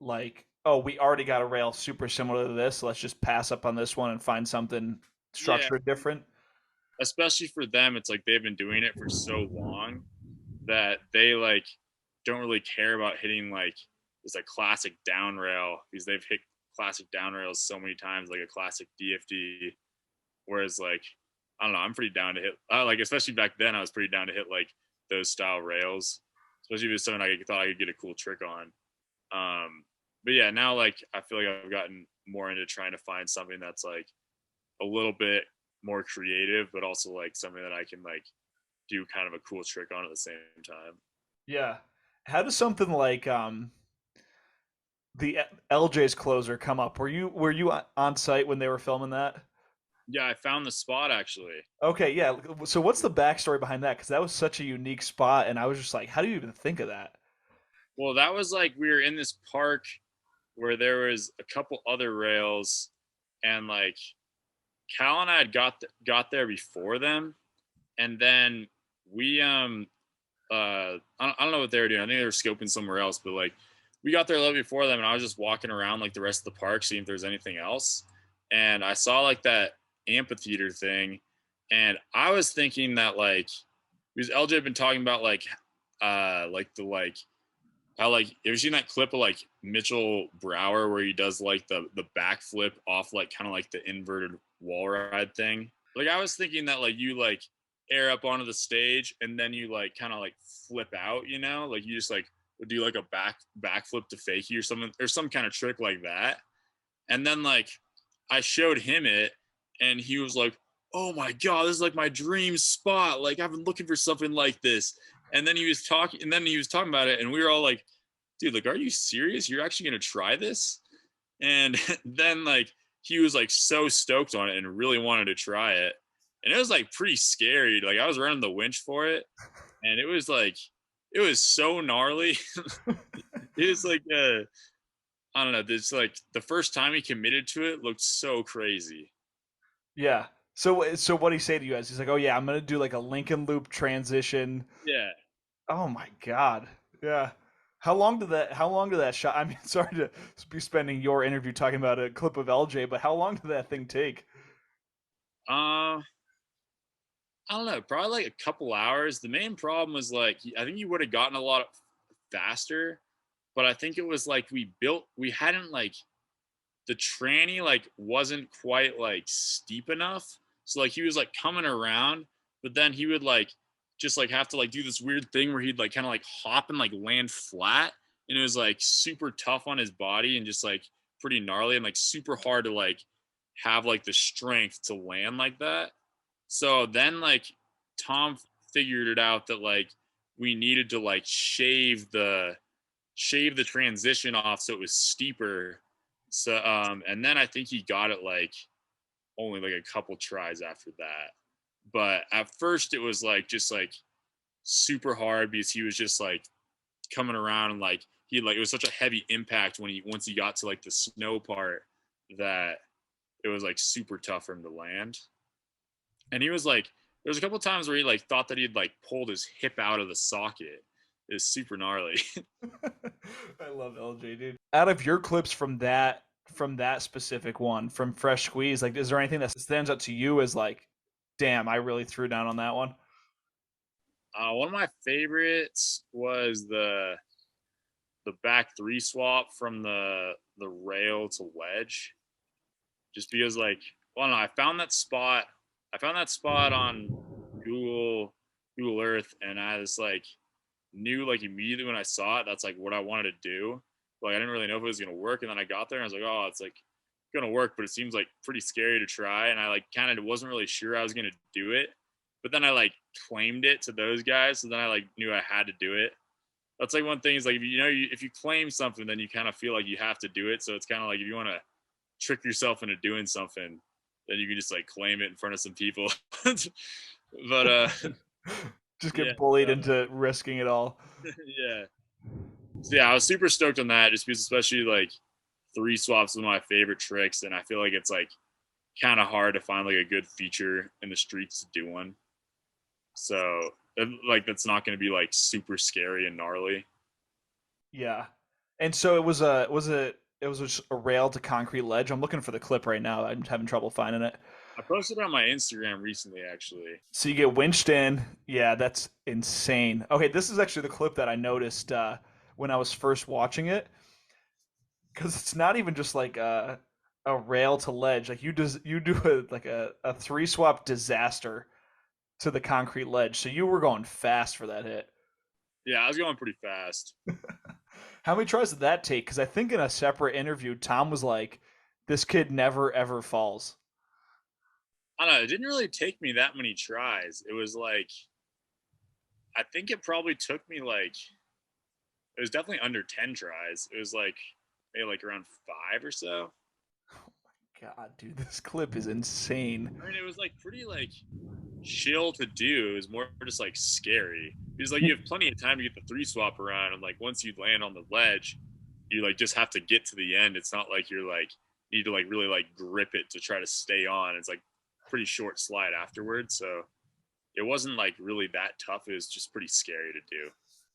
like, oh, we already got a rail super similar to this, so let's just pass up on this one and find something Yeah. structured different? Especially for them, it's like they've been doing it for so long that they like don't really care about hitting like this like classic down rail because they've hit classic down rails so many times, like a classic DFD. Whereas like I don't know, I'm pretty down to hit like especially back then I was pretty down to hit like those style rails, especially if it was something I thought I could get a cool trick on. But yeah, now like I feel like I've gotten more into trying to find something that's like a little bit more creative, but also like something that I can like do kind of a cool trick on at the same time. Yeah. How does something like the LJ's closer come up? Were you on site when they were filming that? Yeah, I found the spot actually. Okay, yeah. So what's the backstory behind that? Because that was such a unique spot, and I was just like, how do you even think of that? Well, that was like we were in this park where there was a couple other rails, and like Cal and I had got there before them, and then we I don't know what they were doing. I think they were scoping somewhere else, but like we got there a little before them, and I was just walking around like the rest of the park, seeing if there's anything else. And I saw like that amphitheater thing, and I was thinking that like because LJ had been talking about like the like how like have you seen that clip of like Mitchell Brower where he does like the backflip off like kind of like the inverted wall ride thing? Like I was thinking that like you like air up onto the stage and then you like kind of like flip out, you know, like you just like would do like a backflip to fakie or something or some kind of trick like that. And then like I showed him it and he was like, oh my god, this is like my dream spot, like I've been looking for something like this. And then he was talking about it and we were all like, dude, like are you serious, you're actually gonna try this? And then like he was like so stoked on it and really wanted to try it. and it was like pretty scary. Like I was running the winch for it, and it was so gnarly. It was like I don't know. This like the first time he committed to it looked so crazy. Yeah. So what he say to you guys? He's like, "Oh yeah, I'm gonna do like a Lincoln Loop transition." Yeah. Oh my god. Yeah. How long did that shot? I mean, sorry to be spending your interview talking about a clip of LJ, but how long did that thing take? Uh, I don't know. Probably like a couple hours. The main problem was like I think you would have gotten a lot faster, but I think it was like we hadn't like the tranny like wasn't quite like steep enough. So like he was like coming around, but then he would like just like have to like do this weird thing where he'd like kind of like hop and like land flat. And it was like super tough on his body and just like pretty gnarly and like super hard to like have like the strength to land like that. So then like Tom figured it out that like we needed to like shave the transition off so it was steeper. So and then I think he got it like only like a couple tries after that. But at first it was like just like super hard because he was just like coming around and like he like it was such a heavy impact when he once he got to like the snow part that it was like super tough for him to land. And he was like there was a couple times where he like thought that he'd like pulled his hip out of the socket. It's super gnarly. I love LJ, dude. Out of your clips from that specific one from Fresh Squeeze, like, is there anything that stands out to you as like, damn, I really threw down on that one? One of my favorites was the back three swap from the rail to wedge, just because like well, no, I found that spot on Google Google Earth, and I just like knew like immediately when I saw it that's like what I wanted to do. Like I didn't really know if it was gonna work, and then I got there and I was like, oh, it's like gonna work, but it seems like pretty scary to try, and I like kind of wasn't really sure I was gonna do it, but then I like claimed it to those guys, so then I like knew I had to do it. That's like one thing is like if you know if you claim something, then you kind of feel like you have to do it. So it's kind of like if you want to trick yourself into doing something, then you can just like claim it in front of some people. But Just yeah, get bullied into risking it all. yeah. So yeah, I was super stoked on that just because especially like three swaps is one of my favorite tricks, and I feel like it's like kind of hard to find like a good feature in the streets to do one. So like that's not going to be like super scary and gnarly. Yeah. And so it was just a rail to concrete ledge. I'm looking for the clip right now. I'm having trouble finding it. I posted it on my Instagram recently, actually. So you get winched in. Yeah, that's insane. Okay, this is actually the clip that I noticed when I was first watching it, because it's not even just like a rail to ledge. Like you do a three swap disaster to the concrete ledge. So you were going fast for that hit. Yeah, I was going pretty fast. How many tries did that take? Because I think in a separate interview, Tom was like, "This kid never ever falls." I don't know. It didn't really take me that many tries. It was like, I think it probably took me like, it was definitely under 10 tries. It was like, maybe like around five or so. God, dude, this clip is insane. I mean, it was like pretty like chill to do. It was more just like scary because like you have plenty of time to get the three swap around. And like once you land on the ledge, you like just have to get to the end. It's not like you're like, need to like really like grip it to try to stay on. It's like pretty short slide afterwards. So it wasn't like really that tough. It was just pretty scary to do.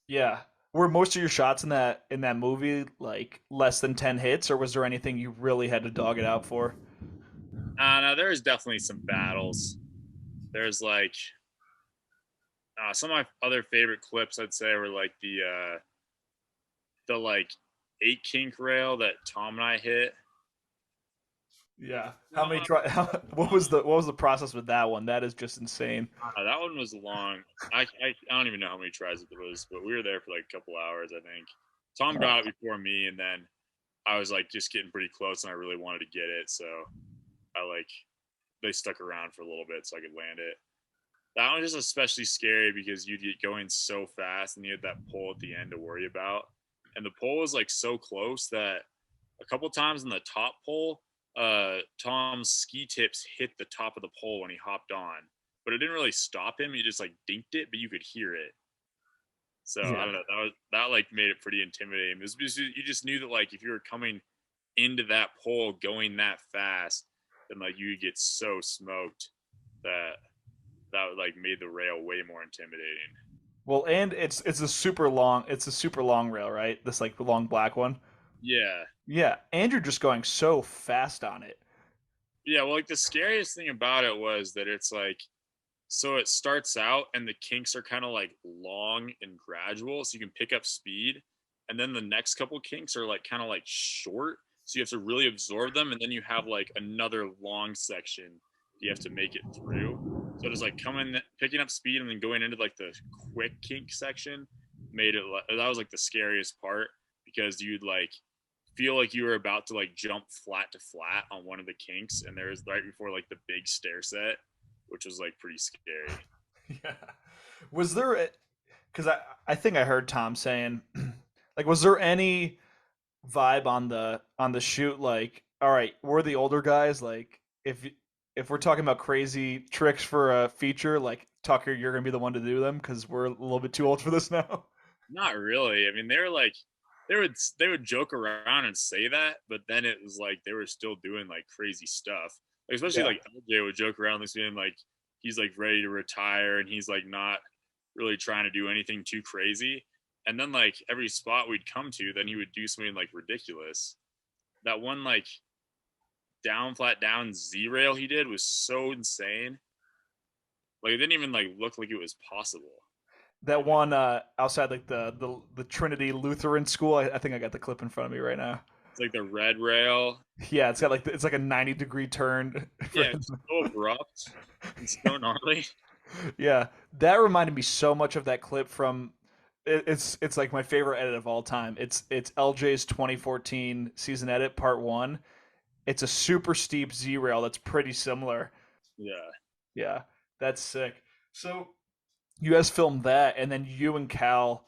Yeah. Were most of your shots in that movie like less than 10 hits, or was there anything you really had to dog it out for? No, there's definitely some battles. There's like some of my other favorite clips. I'd say were like the like eight kink rail that Tom and I hit. Yeah. How many try what was the process with that one? That is just insane. That one was long. I don't even know how many tries it was, but we were there for like a couple hours. I think Tom got it before me, and then I was like just getting pretty close, and I really wanted to get it, so I like they stuck around for a little bit so I could land it. That one was just especially scary because you'd get going so fast, and you had that pole at the end to worry about, and the pole was like so close that a couple times in the top pole, Tom's ski tips hit the top of the pole when he hopped on. but it didn't really stop him. He just like dinked it, but you could hear it. So I Yeah. don't know. That like made it pretty intimidating. It was because you just knew that like if you were coming into that pole going that fast, then like you would get so smoked that that like made the rail way more intimidating. Well, and it's a super long rail, right? This like long black one. Yeah. Yeah, and you're just going so fast on it. Yeah, well like the scariest thing about it was that it's like so it starts out and the kinks are kind of like long and gradual so you can pick up speed, and then the next couple kinks are like kind of like short so you have to really absorb them, and then you have like another long section you have to make it through. So just like coming picking up speed and then going into like the quick kink section made it that was like the scariest part, because you'd like feel like you were about to like jump flat to flat on one of the kinks, and there was right before like the big stair set, which was like pretty scary. Yeah. Was there because I think I heard Tom saying like was there any vibe on the shoot like all right, we're the older guys like if we're talking about crazy tricks for a feature like Tucker, you're going to be the one to do them cuz we're a little bit too old for this now. Not really. I mean, they were like they would joke around and say that, but then it was like they were still doing like crazy stuff. Like especially Yeah. like LJ would joke around like saying like he's like ready to retire and he's like not really trying to do anything too crazy. And then like every spot we'd come to, then he would do something like ridiculous. That one like down flat down Z rail he did was so insane. Like it didn't even like look like it was possible. That one outside like the Trinity Lutheran school. I think I got the clip in front of me right now. It's like the red rail. Yeah, it's got like it's like a 90-degree turn. Yeah, it's so abrupt and so gnarly. Yeah, that reminded me so much of that clip from it's like my favorite edit of all time. It's LJ's 2014 season edit part 1. It's a super steep Z rail that's pretty similar. Yeah. Yeah, that's sick. So you guys filmed that and then you and Cal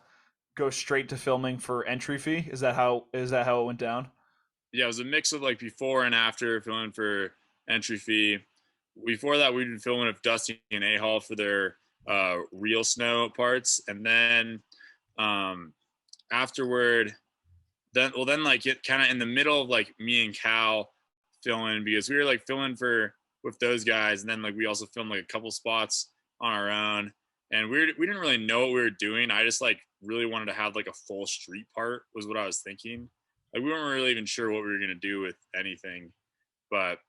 go straight to filming for entry fee? Is that how it went down? Yeah, it was a mix of like before and after filming for entry fee. Before that, we'd been filming with Dusty and A Hall for their real snow parts, and then um, afterward, then like it kind of in the middle of like me and Cal filming, because we were like filming for with those guys, and then like we also filmed like a couple spots on our own, and we didn't really know what we were doing. I just like really wanted to have like a full street part was what I was thinking. Like we weren't really even sure what we were gonna do with anything, but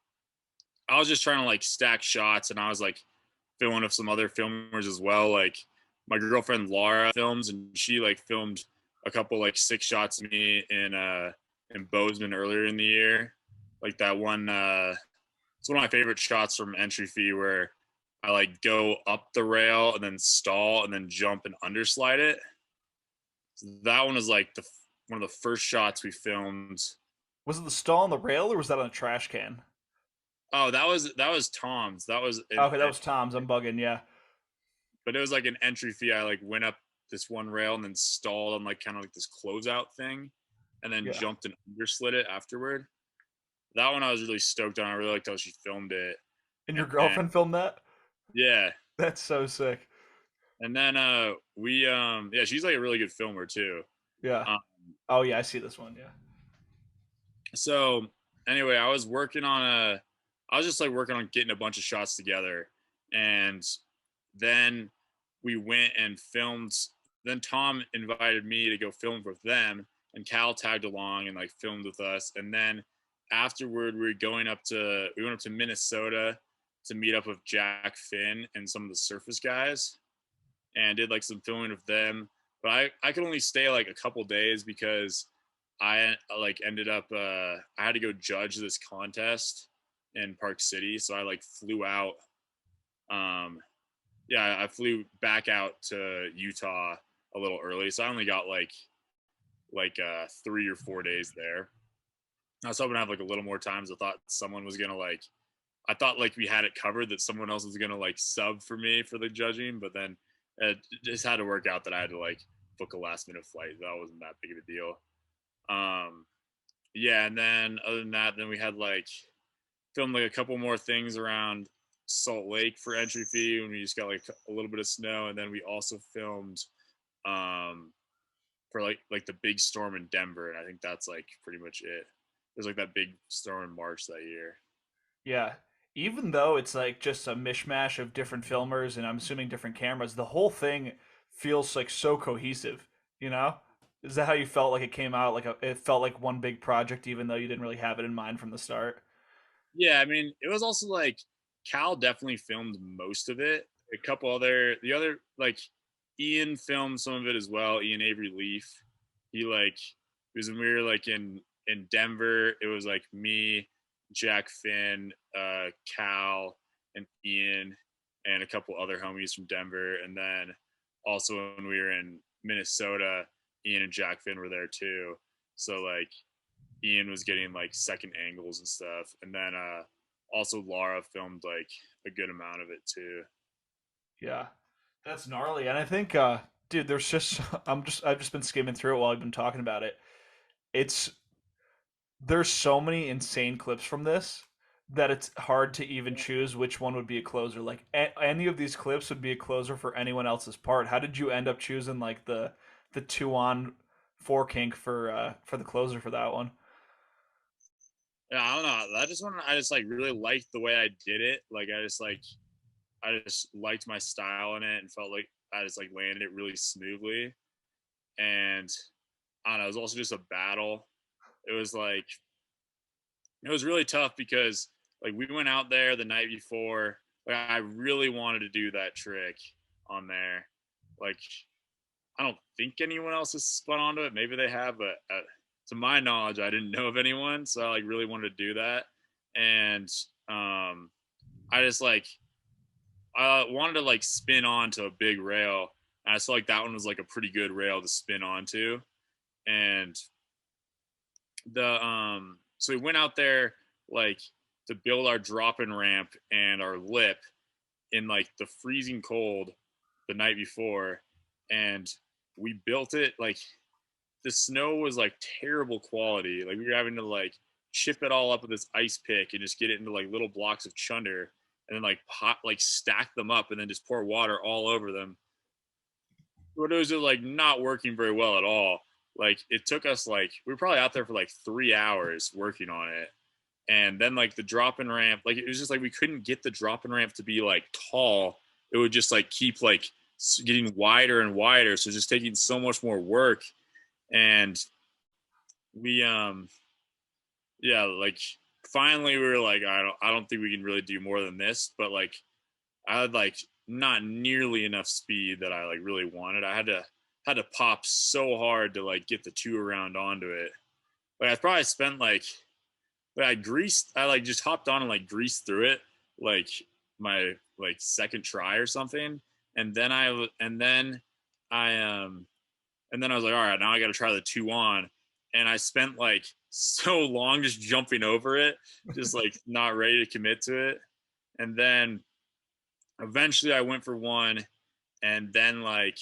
I was just trying to like stack shots, and I was like filming with some other filmers as well. Like my girlfriend Laura films, and she like filmed a couple like 6 shots of me in Bozeman earlier in the year. Like that one, it's one of my favorite shots from entry fee where I like go up the rail and then stall and then jump and underslide it. So that one was like the one of the first shots we filmed. Was it the stall on the rail or was that on a trash can? Oh, that was Tom's. That was Okay, that was Tom's. I'm bugging. Yeah, but it was like an entry fee. I like went up this one rail and then stalled on like kind of like this closeout thing, and then yeah. jumped and underslid it afterward. That one I was really stoked on. I really liked how she filmed it. And your And then girlfriend filmed that? yeah, That's so sick. and then we yeah, she's like a really good filmer too. Yeah. Um, Oh yeah, I see this one. Yeah. so anyway, I was just like working on getting a bunch of shots together, and then we went and filmed. Then Tom invited me to go film with them, and Cal tagged along and like filmed with us. And then afterward, we went up to Minnesota to meet up with Jack Finn and some of the surface guys, and did like some filming with them. But I could only stay like a couple days because I like ended up I had to go judge this contest in Park City, so I like flew out. Yeah, I flew back out to Utah a little early, so I only got like 3 or 4 days there. I was hoping to have like a little more time. So I thought someone was gonna like, I thought like we had it covered that someone else was gonna like sub for me for the judging, but then it just had to work out that I had to like book a last minute flight. That wasn't that big of a deal. Um, yeah, and then other than that, then we had like filmed like a couple more things around Salt Lake for entry fee when we just got like a little bit of snow, and then we also filmed um for like the big storm in Denver, and I think that's like pretty much it. There's like that big storm in March that year. Yeah. Even though it's like just a mishmash of different filmers and I'm assuming different cameras, the whole thing feels like so cohesive, you know? Is that how you felt like it came out it felt like one big project even though you didn't really have it in mind from the start? Yeah, I mean, it was also like Cal definitely filmed most of it. A couple other the other like Ian filmed some of it as well. Ian Avery Leaf. He like it was when we were like in Denver. It was like me, Jack Finn, Cal, and Ian, and a couple other homies from Denver. And then also when we were in Minnesota, Ian and Jack Finn were there too. So like Ian was getting like second angles and stuff, and then also Laura filmed like a good amount of it too. Yeah. That's gnarly. And I think dude, there's just I've just been skimming through it while I've been talking about it. It's there's so many insane clips from this that it's hard to even choose which one would be a closer. Like any of these clips would be a closer for anyone else's part. How did you end up choosing like the two on four kink for the closer for that one? Yeah, I don't know. That just one I just like really liked the way I did it. Like I just liked my style in it and felt like I just like landed it really smoothly. And I don't know, it was also just a battle. It was like it was really tough because like we went out there the night before. Like I really wanted to do that trick on there. Like I don't think anyone else has spun onto it. Maybe they have, but to my knowledge, I didn't know of anyone. So I like really wanted to do that, and um, I just like I wanted to like spin onto a big rail. And I felt like that one was like a pretty good rail to spin onto, and so we went out there like to build our drop in ramp and our lip in like the freezing cold the night before, and we built it like the snow was like terrible quality. Like we were having to like chip it all up with this ice pick and just get it into like little blocks of chunder and then like like stack them up and then just pour water all over them. But it was just like not working very well at all. Like it took us like we were probably out there for like 3 hours working on it. And then like the drop in ramp, like it was just like we couldn't get the drop in ramp to be like tall. It would just like keep like getting wider and wider. So just taking so much more work. And we yeah, like finally we were like I don't think we can really do more than this, but like I had like not nearly enough speed that I like really wanted. I had to pop so hard to like get the two around onto it. Like I probably spent like I like just hopped on and like greased through it like my like second try or something. And then I and then I was like, all right, now I got to try the two on. And I spent like so long just jumping over it, just like not ready to commit to it. And then eventually I went for one, and then like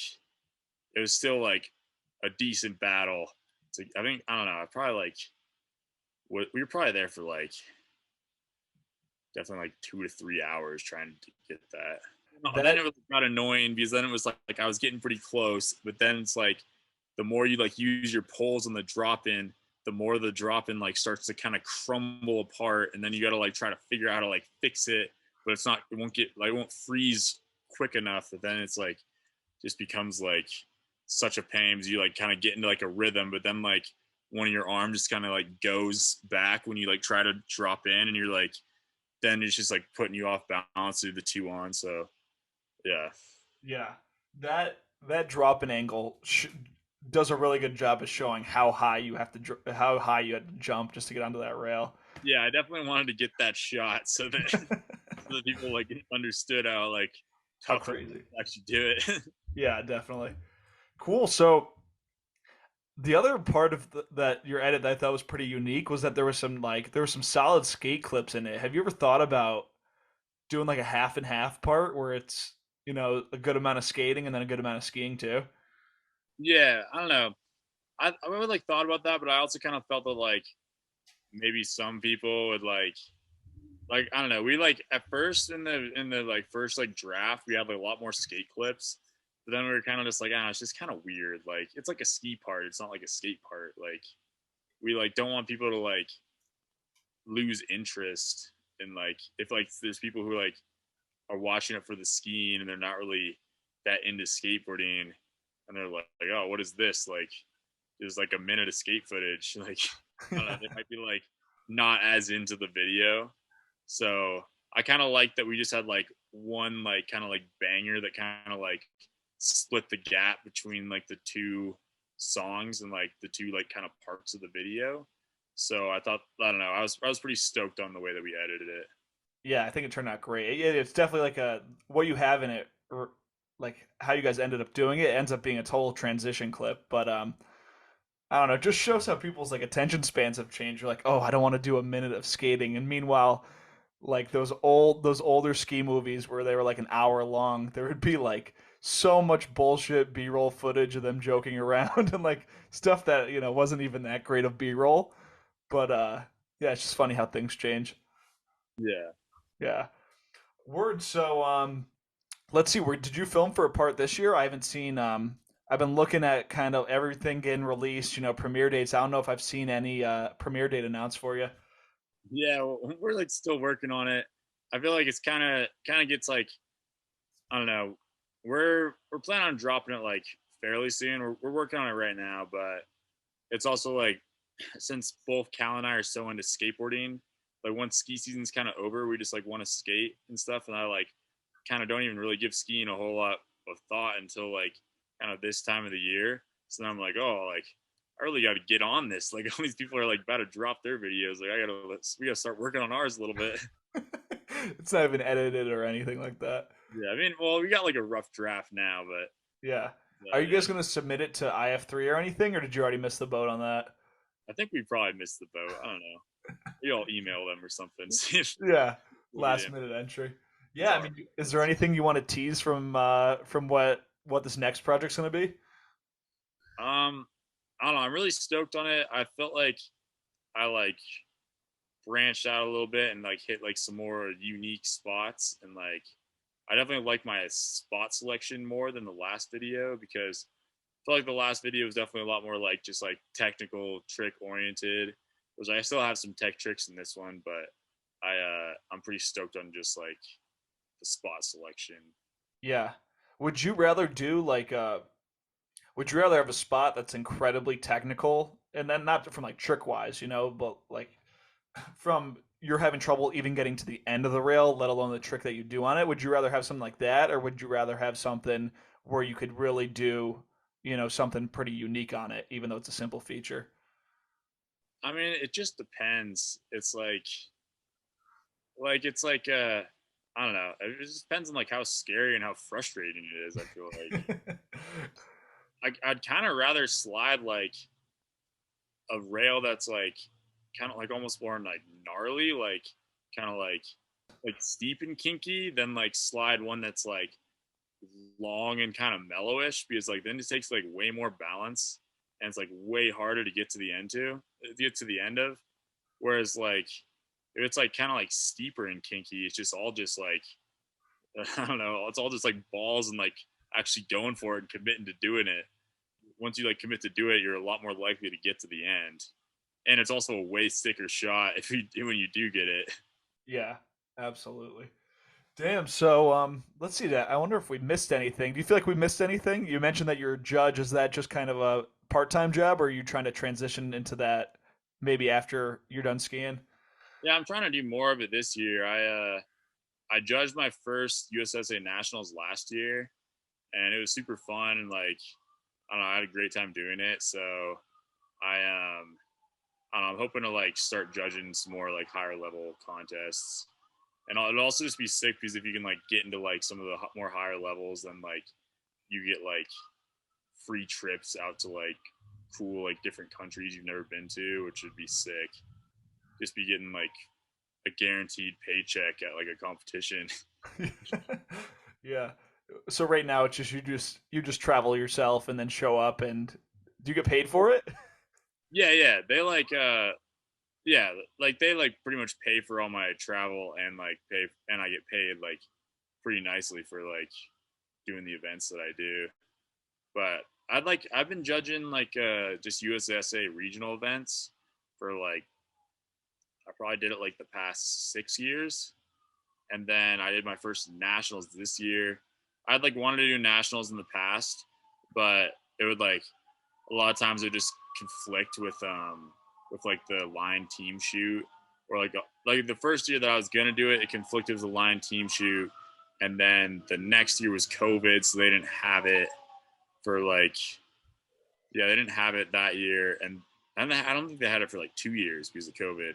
it was still like a decent battle. It's like, I think I don't know. I probably like we were probably there for like definitely like 2 to 3 hours trying to get that. And then That it was got annoying because then it was like I was getting pretty close, but then it's like the more you like use your poles on the drop in, the more the drop in like starts to kind of crumble apart, and then you got to like try to figure out how to like fix it, but it's not it won't get like it won't freeze quick enough that then it's like just becomes like such a pain because you like kind of get into like a rhythm, but then like one of your arms just kind of like goes back when you like try to drop in, and you're like then it's just like putting you off balance to the two on. So yeah. yeah, that drop in angle does a really good job of showing how high you have to how high you had to jump just to get onto that rail. Yeah, I definitely wanted to get that shot so that so that people like understood how like How tough it was crazy. to actually do it. Yeah, definitely. Cool. So the other part of that your edit that I thought was pretty unique was that there was some solid skate clips in it. Have you ever thought about doing like a half and half part where it's a good amount of skating and then a good amount of skiing too? Yeah, I don't know. I really like thought about that, but I also kind of felt that like maybe some people would like like I don't know. We like at first in the like first like draft, we had like a lot more skate clips, but then we were kind of just like, ah, it's just kind of weird. Like it's like a ski part. It's not like a skate part. Like we like don't want people to like lose interest in like if like there's people who like are watching it for the skiing and they're not really that into skateboarding and they're like oh what is this like there's like a minute of skate footage like I don't know they might be like not as into the video so I kind of like that we just had like one like kind of like banger that kind of like split the gap between like the two songs and like the two like kind of parts of the video so I thought I don't know I was pretty stoked on the way that we edited it. Yeah, I think it turned out great. It's definitely like a what you have in it, or like how you guys ended up doing it, ends up being a total transition clip. But I don't know, it just shows how people's like attention spans have changed. You're like, oh, I don't want to do a minute of skating, and meanwhile, like those older ski movies where they were like an hour long, there would be like so much bullshit B-roll footage of them joking around and like stuff that wasn't even that great of B-roll. But yeah, it's just funny how things change. Yeah. Yeah. Word. So let's see. Where did you film for a part this year? I haven't seen. I've been looking at kind of everything getting released. Premiere dates. I don't know if I've seen any premiere date announced for you. Yeah, well, we're like still working on it. I feel like it's kind of gets like I don't know. We're planning on dropping it like fairly soon. We're working on it right now, but it's also like since both Cal and I are so into skateboarding, like once ski season's kind of over, we just like want to skate and stuff. And I like kind of don't even really give skiing a whole lot of thought until like kind of this time of the year. So then I'm like, oh, like I really got to get on this. Like all these people are like about to drop their videos. Like we gotta start working on ours a little bit. It's not even edited or anything like that. Yeah, I mean, well, we got like a rough draft now, Yeah. Are but you yeah, guys gonna submit it to IF3 or anything, or did you already miss the boat on that? I think we probably missed the boat. I don't know. Maybe I'll email them or something. See if Yeah. we get Last in. minute entry. It's Yeah. I all right. mean, is there anything you want to tease from what this next project's gonna be? I don't know. I'm really stoked on it. I felt like I like branched out a little bit and like hit like some more unique spots and like I definitely like my spot selection more than the last video because I feel like the last video was definitely a lot more like just like technical trick oriented. Which I still have some tech tricks in this one, but I'm pretty stoked on just like the spot selection. Yeah. Would you rather do like would you rather have a spot that's incredibly technical and then not from like trick wise, but like from you're having trouble even getting to the end of the rail, let alone the trick that you do on it? Would you rather have something like that, or would you rather have something where you could really do, something pretty unique on it, even though it's a simple feature? I mean, it just depends. It's like I don't know. It just depends on like how scary and how frustrating it is. I feel like I'd kind of rather slide like a rail that's like kind of like almost more like gnarly, like kind of like steep and kinky, than like slide one that's like long and kind of mellowish because like then it takes like way more balance and it's like way harder to get to the end of. Whereas like if it's like kind of like steeper and kinky, it's just all just like I don't know, it's all just like balls and like actually going for it and committing to doing it. Once you like commit to do it, you're a lot more likely to get to the end. And it's also a way sicker shot if you do when you do get it. Yeah, absolutely. Damn. So, let's see that. I wonder if we missed anything. Do you feel like we missed anything? You mentioned that you're a judge. Is that just kind of a part-time job, or are you trying to transition into that maybe after you're done skiing? Yeah, I'm trying to do more of it this year. I judged my first USSA Nationals last year, and it was super fun and like I don't know, I had a great time doing it. So I I don't know, I'm hoping to like start judging some more like higher level contests, and it'll also just be sick because if you can like get into like some of the more higher levels, then like you get like free trips out to like cool like different countries you've never been to, which would be sick. Just be getting like a guaranteed paycheck at like a competition. Yeah. So right now it's just you just travel yourself and then show up, and do you get paid for it? Yeah, yeah. They like yeah, like they like pretty much pay for all my travel and like pay and I get paid like pretty nicely for like doing the events that I do. But I've been judging like just USSA regional events for like I probably did it like the past 6 years. And then I did my first nationals this year. I'd like wanted to do nationals in the past, but it would like a lot of times it would just conflict with like the line team shoot or like the first year that I was gonna do it, it conflicted with the line team shoot, and then the next year was COVID, so they didn't have it for like yeah they didn't have it that year, and I don't think they had it for like 2 years because of COVID,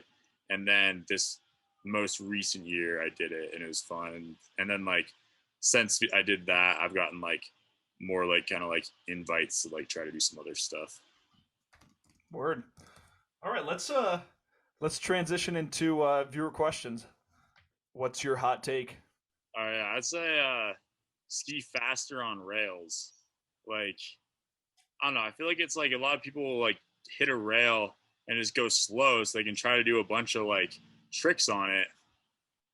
and then this most recent year I did it and it was fun, and then like since I did that I've gotten like more like kind of like invites to like try to do some other stuff. Word. All right, let's transition into viewer questions. What's your hot take? All right, I'd say ski faster on rails. Like I don't know, I feel like it's like a lot of people will like hit a rail and just go slow so they can try to do a bunch of like tricks on it.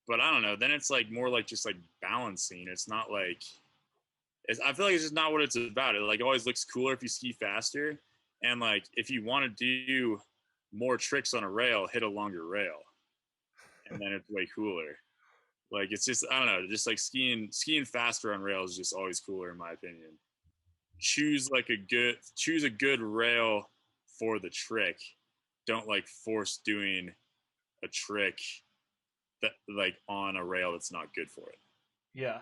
But I don't know, then it's like more like just like balancing. It's not like I feel like it's just not what it's about. It like always looks cooler if you ski faster, and like if you want to do more tricks on a rail, hit a longer rail, and then it's way cooler. Like it's just I don't know, just like skiing faster on rails is just always cooler in my opinion. Choose a good rail for the trick. Don't like force doing a trick that like on a rail that's not good for it. Yeah.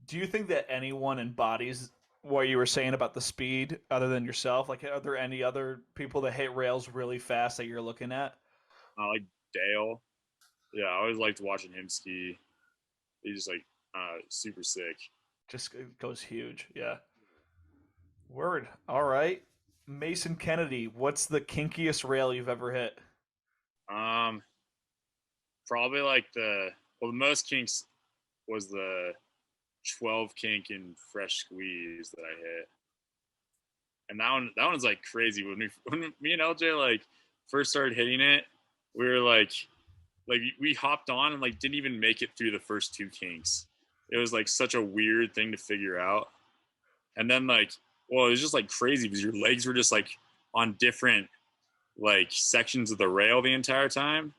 Do you think that anyone embodies what you were saying about the speed other than yourself? Like, are there any other people that hit rails really fast that you're looking at? I like Dale. Yeah, I always liked watching him ski. He's just like super sick. Just goes huge. Yeah. Word. All right. Mason Kennedy, what's the kinkiest rail you've ever hit? Um, Probably like the most kinks was the 12 kink in fresh squeeze that I hit, and that one's like crazy. When me and LJ like first started hitting it, we were like we hopped on and like didn't even make it through the first two kinks. It was like such a weird thing to figure out, and then like well it was just like crazy because your legs were just like on different like sections of the rail the entire time.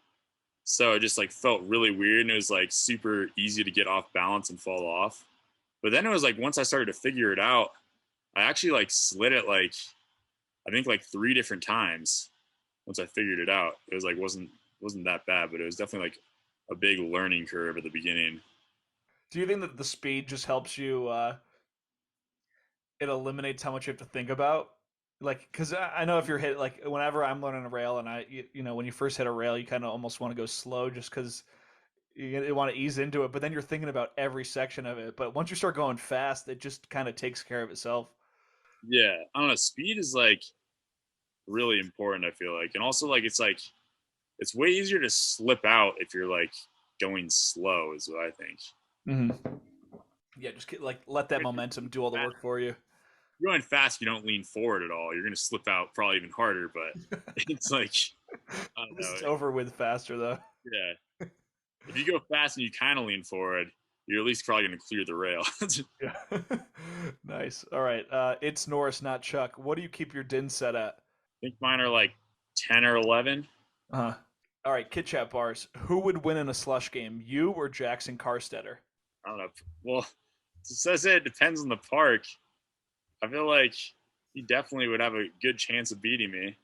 So it just like felt really weird and it was like super easy to get off balance and fall off. But then it was like once I started to figure it out, I actually like slid it like I think like 3 different times once I figured it out. It was like wasn't that bad, but it was definitely like a big learning curve at the beginning. Do you think that the speed just helps you? It eliminates how much you have to think about. Like, because I know if you're hit, like, whenever I'm learning a rail, and when you first hit a rail, you kind of almost want to go slow just because you want to ease into it. But then you're thinking about every section of it. But once you start going fast, it just kind of takes care of itself. Yeah, I don't know. Speed is like really important. I feel like, and also like it's way easier to slip out if you're like going slow. Is what I think. Hmm. Yeah, just like let that momentum do all the work for you. You're going fast, you don't lean forward at all. You're going to slip out probably even harder. But it's like I don't This know. is over with faster though. Yeah, if you go fast and you kind of lean forward, you're at least probably going to clear the rail. I Yeah. Nice. All right. It's Norris, not Chuck. What do you keep your din set at? think mine are like 10 or 11. Uh-huh. All right, Kit Chat bars. Who would win in a slush game, you or Jackson Carstetter? I don't know. Well, it says it depends on the park. I feel like he definitely would have a good chance of beating me. He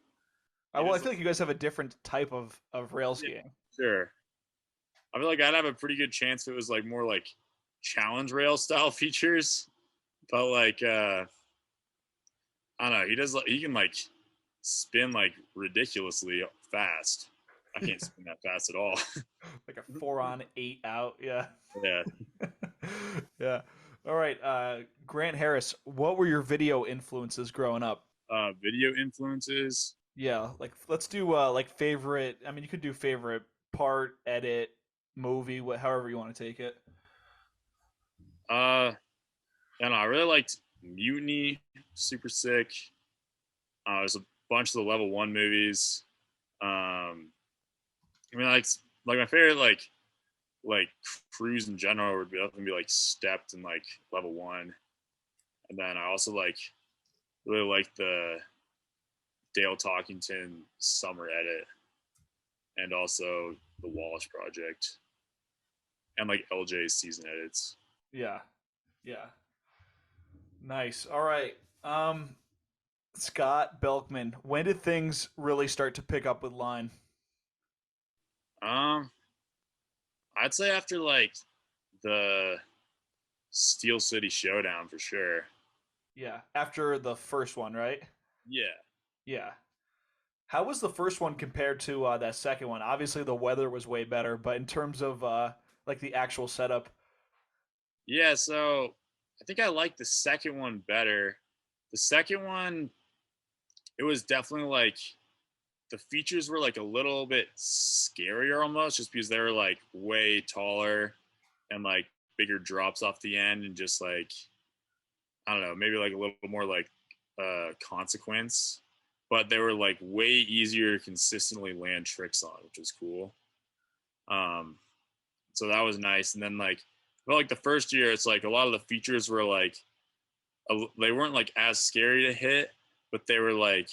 Well, I just, feel like you guys have a different type of rail yeah, skiing. sure. I feel like I'd have a pretty good chance if it was like more like challenge rail style features. But like, I don't know. He can like spin like ridiculously fast. I can't spin that fast at all. Like a 4 on 8 out. Yeah. Yeah. Yeah. All right. Grant Harris, what were your video influences growing up? Video influences. Yeah, like let's do like favorite. I mean, you could do favorite part, edit, movie, however you want to take it. I don't know. I really liked Mutiny, super sick. There's a bunch of the level one movies. Um, I mean, like my favorite like crews in general would be definitely be like stepped and like level one, and then I also like really like the Dale Talkington summer edit and also the Walsh project and like LJ's season edits. Yeah, yeah, nice. All right, um, Scott Belkman. When did things really start to pick up with line? Um, I'd say after like the Steel City Showdown for sure. Yeah, after the first one, right? Yeah. Yeah. How was the first one compared to that second one? Obviously, the weather was way better, but in terms of like the actual setup, Yeah, so I think I like the second one better. The second one, it was definitely like the features were like a little bit scarier almost just because they were like way taller and like bigger drops off the end and just like I don't know, maybe like a little more like consequence. But they were like way easier to consistently land tricks on, which was cool. Um so that was nice. And then like well like the first year it's like a lot of the features were like they weren't like as scary to hit, but they were like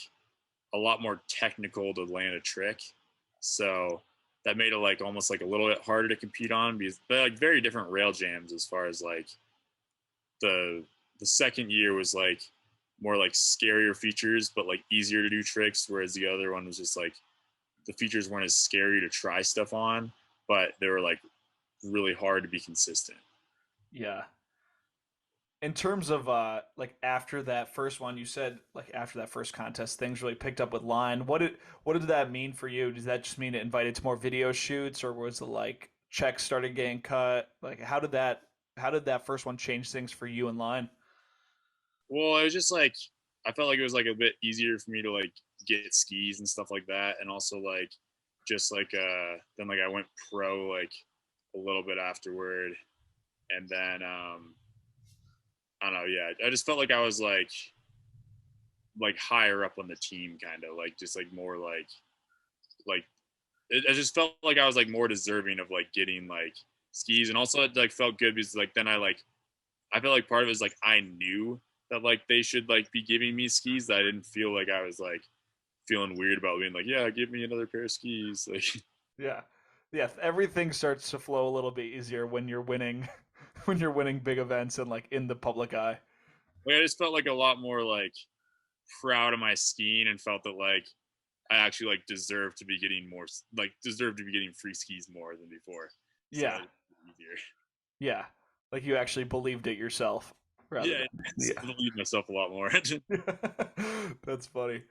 a lot more technical to land a trick. So that made it like almost like a little bit harder to compete on because they're like very different rail jams as far as like the the second year was like more like scarier features but like easier to do tricks, whereas the other one was just like the features weren't as scary to try stuff on, but they were like really hard to be consistent. yeah. In terms of like after that first one, you said like after that first contest, things really picked up with line. What did that mean for you? Does that just mean it invited to more video shoots, or was it like checks started getting cut? Like how did that first one change things for you in line? Well, it was just like I felt like it was like a bit easier for me to like get skis and stuff like that, and also like just like then like I went pro like a little bit afterward, and then I don't know, yeah, I just felt like I was like higher up on the team, kind of like just like more like it just felt like I was like more deserving of like getting like skis, and also it like felt good because like then I feel like part of it is like I knew that like they should like be giving me skis. That I didn't feel like I was like feeling weird about being like, yeah, give me another pair of skis. Like, Yeah. Yeah, everything starts to flow a little bit easier when you're winning when you're winning big events and like in the public eye. I just felt like a lot more like proud of my skiing and felt that like I actually like deserve to be getting more like deserve to be getting free skis more than before. So Yeah. that was easier. Yeah. Like you actually believed it yourself rather Yeah, than I believe myself a lot more. yeah. That's funny.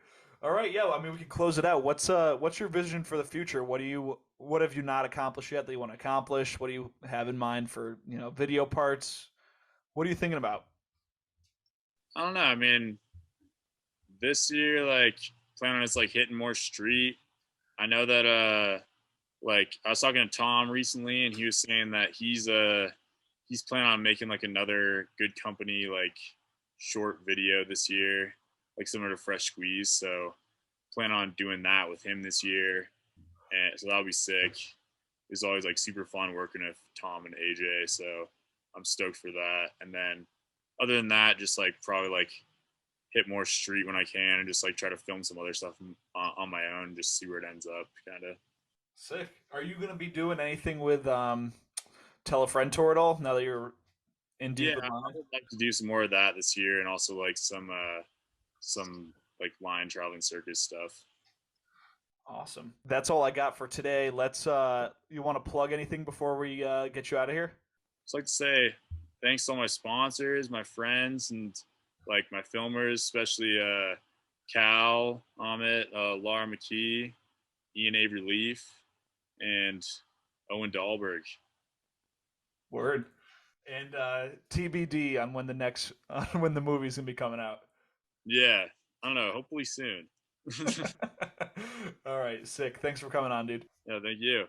All right, yeah, well, I mean we can close it out. What's your vision for the future? What have you not accomplished yet that you want to accomplish? What do you have in mind for, video parts? What are you thinking about? I don't know. I mean, this year, like, plan on just like hitting more street. I know that like I was talking to Tom recently, and he was saying that he's planning on making like another good company like short video this year, like similar to Fresh Squeeze. So plan on doing that with him this year, and so that'll be sick. It's always like super fun working with Tom and AJ, so I'm stoked for that. And then other than that, just like probably like hit more street when I can, and just like try to film some other stuff on my own, just see where it ends up, kind of. Sick. Are you gonna be doing anything with Tell a Friend tour at all now that you're in Yeah, deep with I mine? would like to do some more of that this year, and also like some like line traveling circus stuff. Awesome. That's all I got for today. Let's you want to plug anything before we get you out of here? Just like to say thanks to all my sponsors, my friends, and like my filmers, especially Cal, Amit, Laura McKee, Ian Avery Leaf, and Owen Dahlberg. Word. And TBD on when the next on when the movie's gonna be coming out. Yeah, I don't know. Hopefully soon. All right, sick. Thanks for coming on, dude. Yeah, thank you.